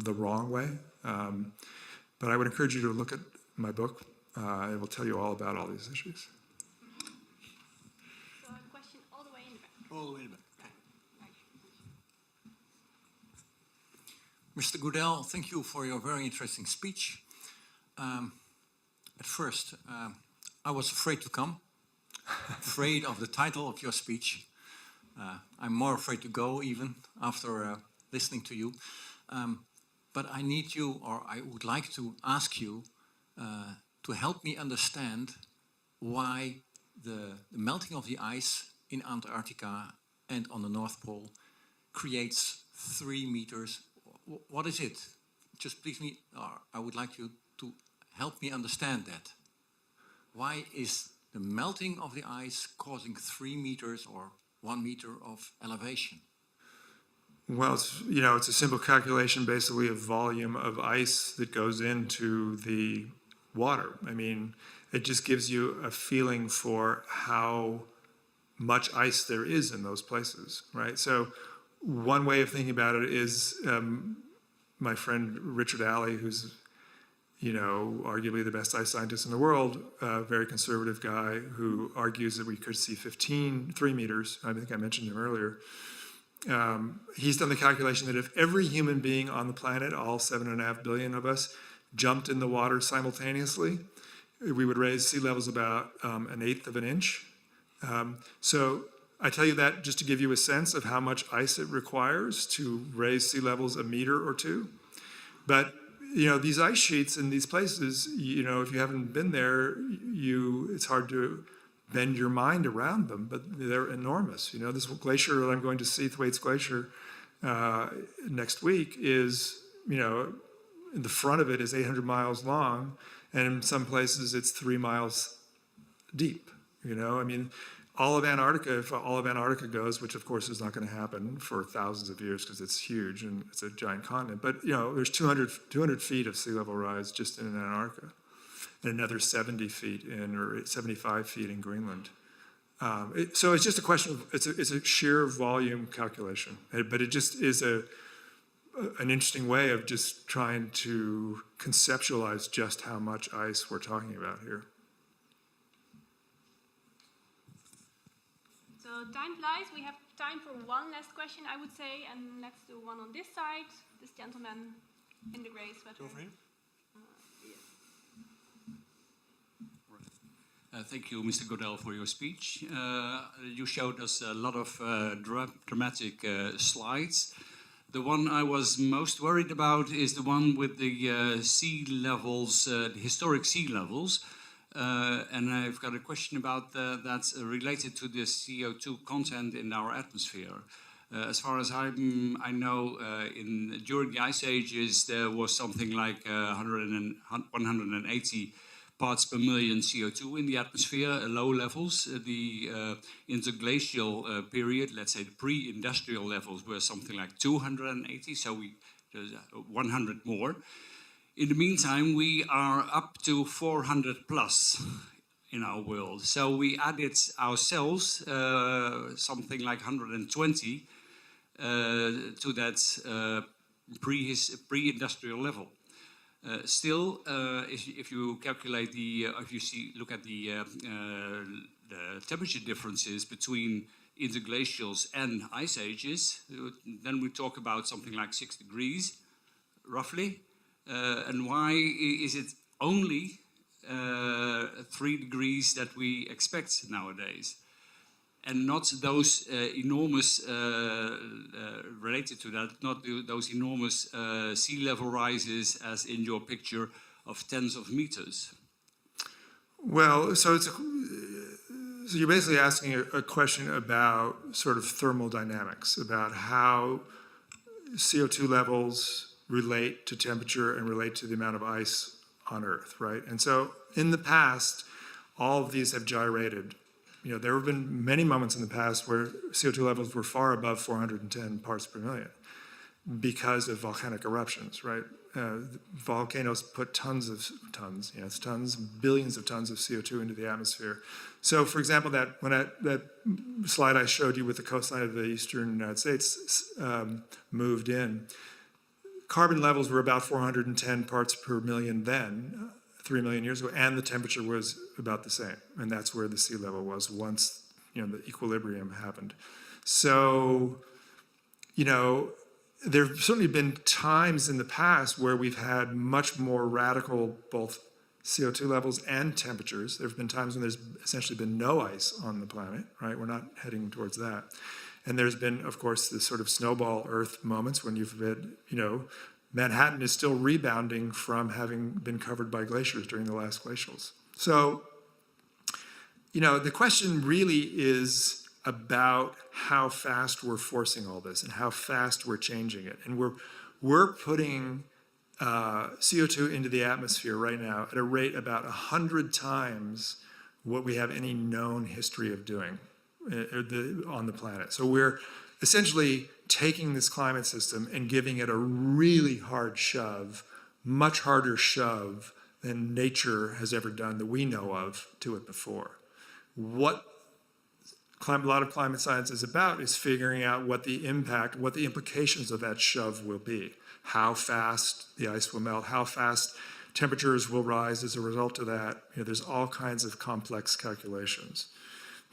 the wrong way. But I would encourage you to look at my book. It will tell you all about all these issues. So a question all the way in the back. All the way in the back. Mr. Goodell, thank you for your very interesting speech. At first, I was afraid to come, afraid of the title of your speech. I'm more afraid to go even after listening to you. But I need you, or I would like to ask you to help me understand why the melting of the ice in Antarctica and on the North Pole creates 3 meters. What is it? Just please I would like you to help me understand that. Why is the melting of the ice causing 3 meters or 1 meter of elevation? Well, it's a simple calculation basically of volume of ice that goes into the water. I mean, it just gives you a feeling for how much ice there is in those places, right? So one way of thinking about it is my friend Richard Alley, who's arguably the best ice scientist in the world, a very conservative guy who argues that we could see 3 meters. I think I mentioned him earlier. He's done the calculation that if every human being on the planet, all 7.5 billion of us, jumped in the water simultaneously, we would raise sea levels about 1/8 of an inch. So I tell you that just to give you a sense of how much ice it requires to raise sea levels 1 meter or 2. But these ice sheets in these places, if you haven't been there, it's hard to bend your mind around them, but they're enormous. This glacier that I'm going to see, Thwaites Glacier, next week is, in the front of it is 800 miles long, and in some places it's 3 miles deep. All of Antarctica, if all of Antarctica goes, which of course is not going to happen for thousands of years because it's huge and it's a giant continent, but there's 200 feet of sea level rise just in Antarctica, and another 70 feet or 75 feet in Greenland. So it's just a question of, it's a sheer volume calculation, but it just is an interesting way of just trying to conceptualize just how much ice we're talking about here. So time flies. We have time for one last question, I would say, and let's do one on this side. This gentleman in the gray sweater. Over here. Yes. Thank you, Mr. Goodell, for your speech. You showed us a lot of dramatic slides. The one I was most worried about is the one with the sea levels, the historic sea levels. And I've got a question about that's related to the CO2 content in our atmosphere. As far as I know, during the ice ages, there was something like 180 parts per million CO2 in the atmosphere, low levels. The interglacial period, let's say the pre-industrial levels, were something like 280, so there's 100 more. In the meantime, we are up to 400 plus in our world. So we added ourselves something like 120 to that pre-industrial level. Still, if you calculate look at the temperature differences between interglacials and ice ages, then we talk about something like 6 degrees, roughly. And why is it only 3 degrees that we expect nowadays? And not those enormous, related to that, not those enormous sea level rises as in your picture of tens of meters? Well, so you're basically asking a question about sort of thermodynamics, about how CO2 levels relate to temperature and relate to the amount of ice on Earth, right? And so in the past, all of these have gyrated. There have been many moments in the past where CO2 levels were far above 410 parts per million because of volcanic eruptions, right? Volcanoes put billions of tons of CO2 into the atmosphere. So, for example, that slide I showed you with the coastline of the eastern United States moved in, carbon levels were about 410 parts per million then, 3 million years ago, and the temperature was about the same. And that's where the sea level was once, the equilibrium happened. So, there have certainly been times in the past where we've had much more radical both CO2 levels and temperatures. There have been times when there's essentially been no ice on the planet, right? We're not heading towards that. And there's been, of course, this sort of snowball Earth moments when you've had, Manhattan is still rebounding from having been covered by glaciers during the last glacials. So, the question really is about how fast we're forcing all this and how fast we're changing it. And we're putting CO2 into the atmosphere right now at a rate about 100 times what we have any known history of doing on the planet. So we're essentially taking this climate system and giving it a really hard shove, much harder shove than nature has ever done that we know of to it before. What a lot of climate science is about is figuring out what the impact, what the implications of that shove will be. How fast the ice will melt, how fast temperatures will rise as a result of that. There's all kinds of complex calculations.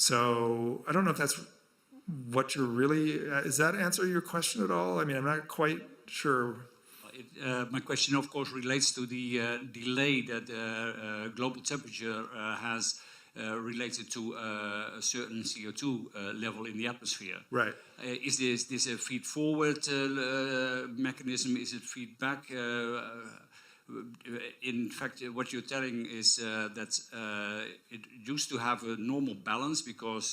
So I don't know if that's what you're really, does that answer your question at all? I mean, I'm not quite sure. My question, of course, relates to the delay that global temperature has related to a certain CO2 level in the atmosphere. Right. Is this a feed-forward mechanism? Is it feedback? In fact, what you're telling is that it used to have a normal balance because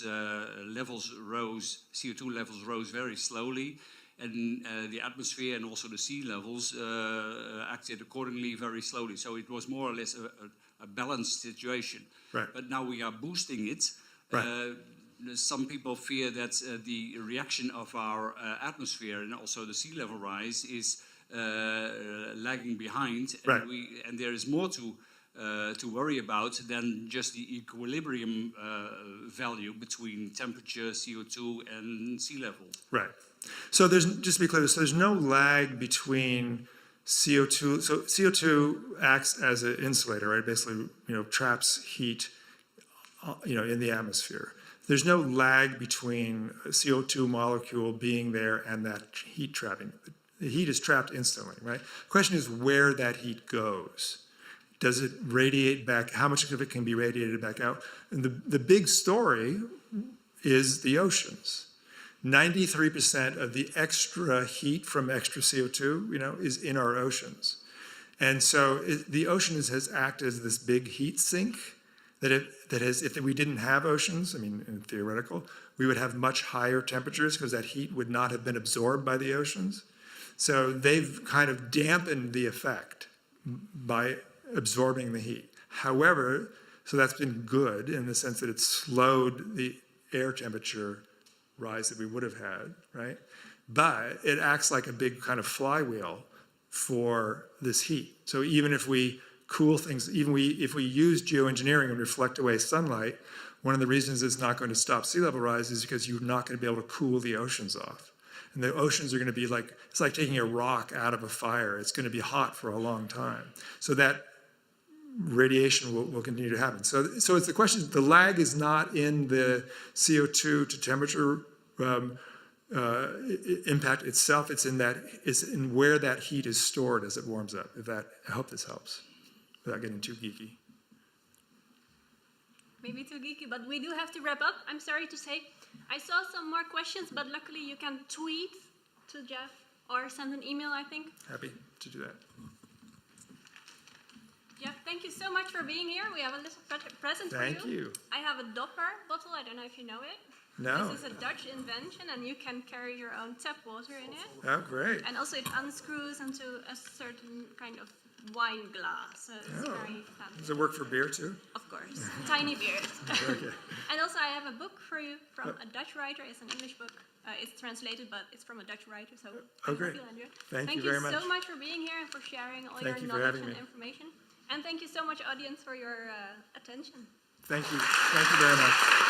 CO2 levels rose very slowly, and the atmosphere and also the sea levels acted accordingly very slowly. So it was more or less a balanced situation. Right. But now we are boosting it. Right. Some people fear that the reaction of our atmosphere and also the sea level rise is lagging behind, and, right. and there is more to worry about than just the equilibrium value between temperature, CO2, and sea level. Right. So just to be clear, so there's no lag between CO2. So CO2 acts as an insulator, right? Basically, traps heat, in the atmosphere. There's no lag between a CO2 molecule being there and that heat trapping. The heat is trapped instantly, right? The question is where that heat goes. Does it radiate back? How much of it can be radiated back out? And the big story is the oceans. 93% of the extra heat from extra CO2, is in our oceans. And so the oceans has acted as this big heat sink if we didn't have oceans, in theoretical, we would have much higher temperatures because that heat would not have been absorbed by the oceans. So they've kind of dampened the effect by absorbing the heat. However, so that's been good in the sense that it's slowed the air temperature rise that we would have had, right? But it acts like a big kind of flywheel for this heat. So even if we cool things, if we use geoengineering and reflect away sunlight, one of the reasons it's not going to stop sea level rise is because you're not going to be able to cool the oceans off. And the oceans are going to be like, it's like taking a rock out of a fire. It's going to be hot for a long time. So that radiation will continue to happen. So it's the question, the lag is not in the CO2 to temperature impact itself. It's in where that heat is stored as it warms up. I hope this helps without getting too geeky. Maybe too geeky, but we do have to wrap up. I'm sorry to say. I saw some more questions, but luckily you can tweet to Jeff or send an email, I think. Happy to do that. Jeff, thank you so much for being here. We have a little present for you. Thank you. I have a Dopper bottle. I don't know if you know it. No. This is a Dutch invention, and you can carry your own tap water in it. Oh, great. And also it unscrews into a certain kind of wine glass. So it's very fancy. Does it work for beer too? Of course. Tiny beers. Okay. And also I have a book for you from a Dutch writer. It's an English book. It's translated, but it's from a Dutch writer. So I hope great. you'll enjoy it. Thank you very much. Thank you so much for being here and for sharing all your knowledge and information. And thank you so much, audience, for your attention. Thank you. Thank you very much.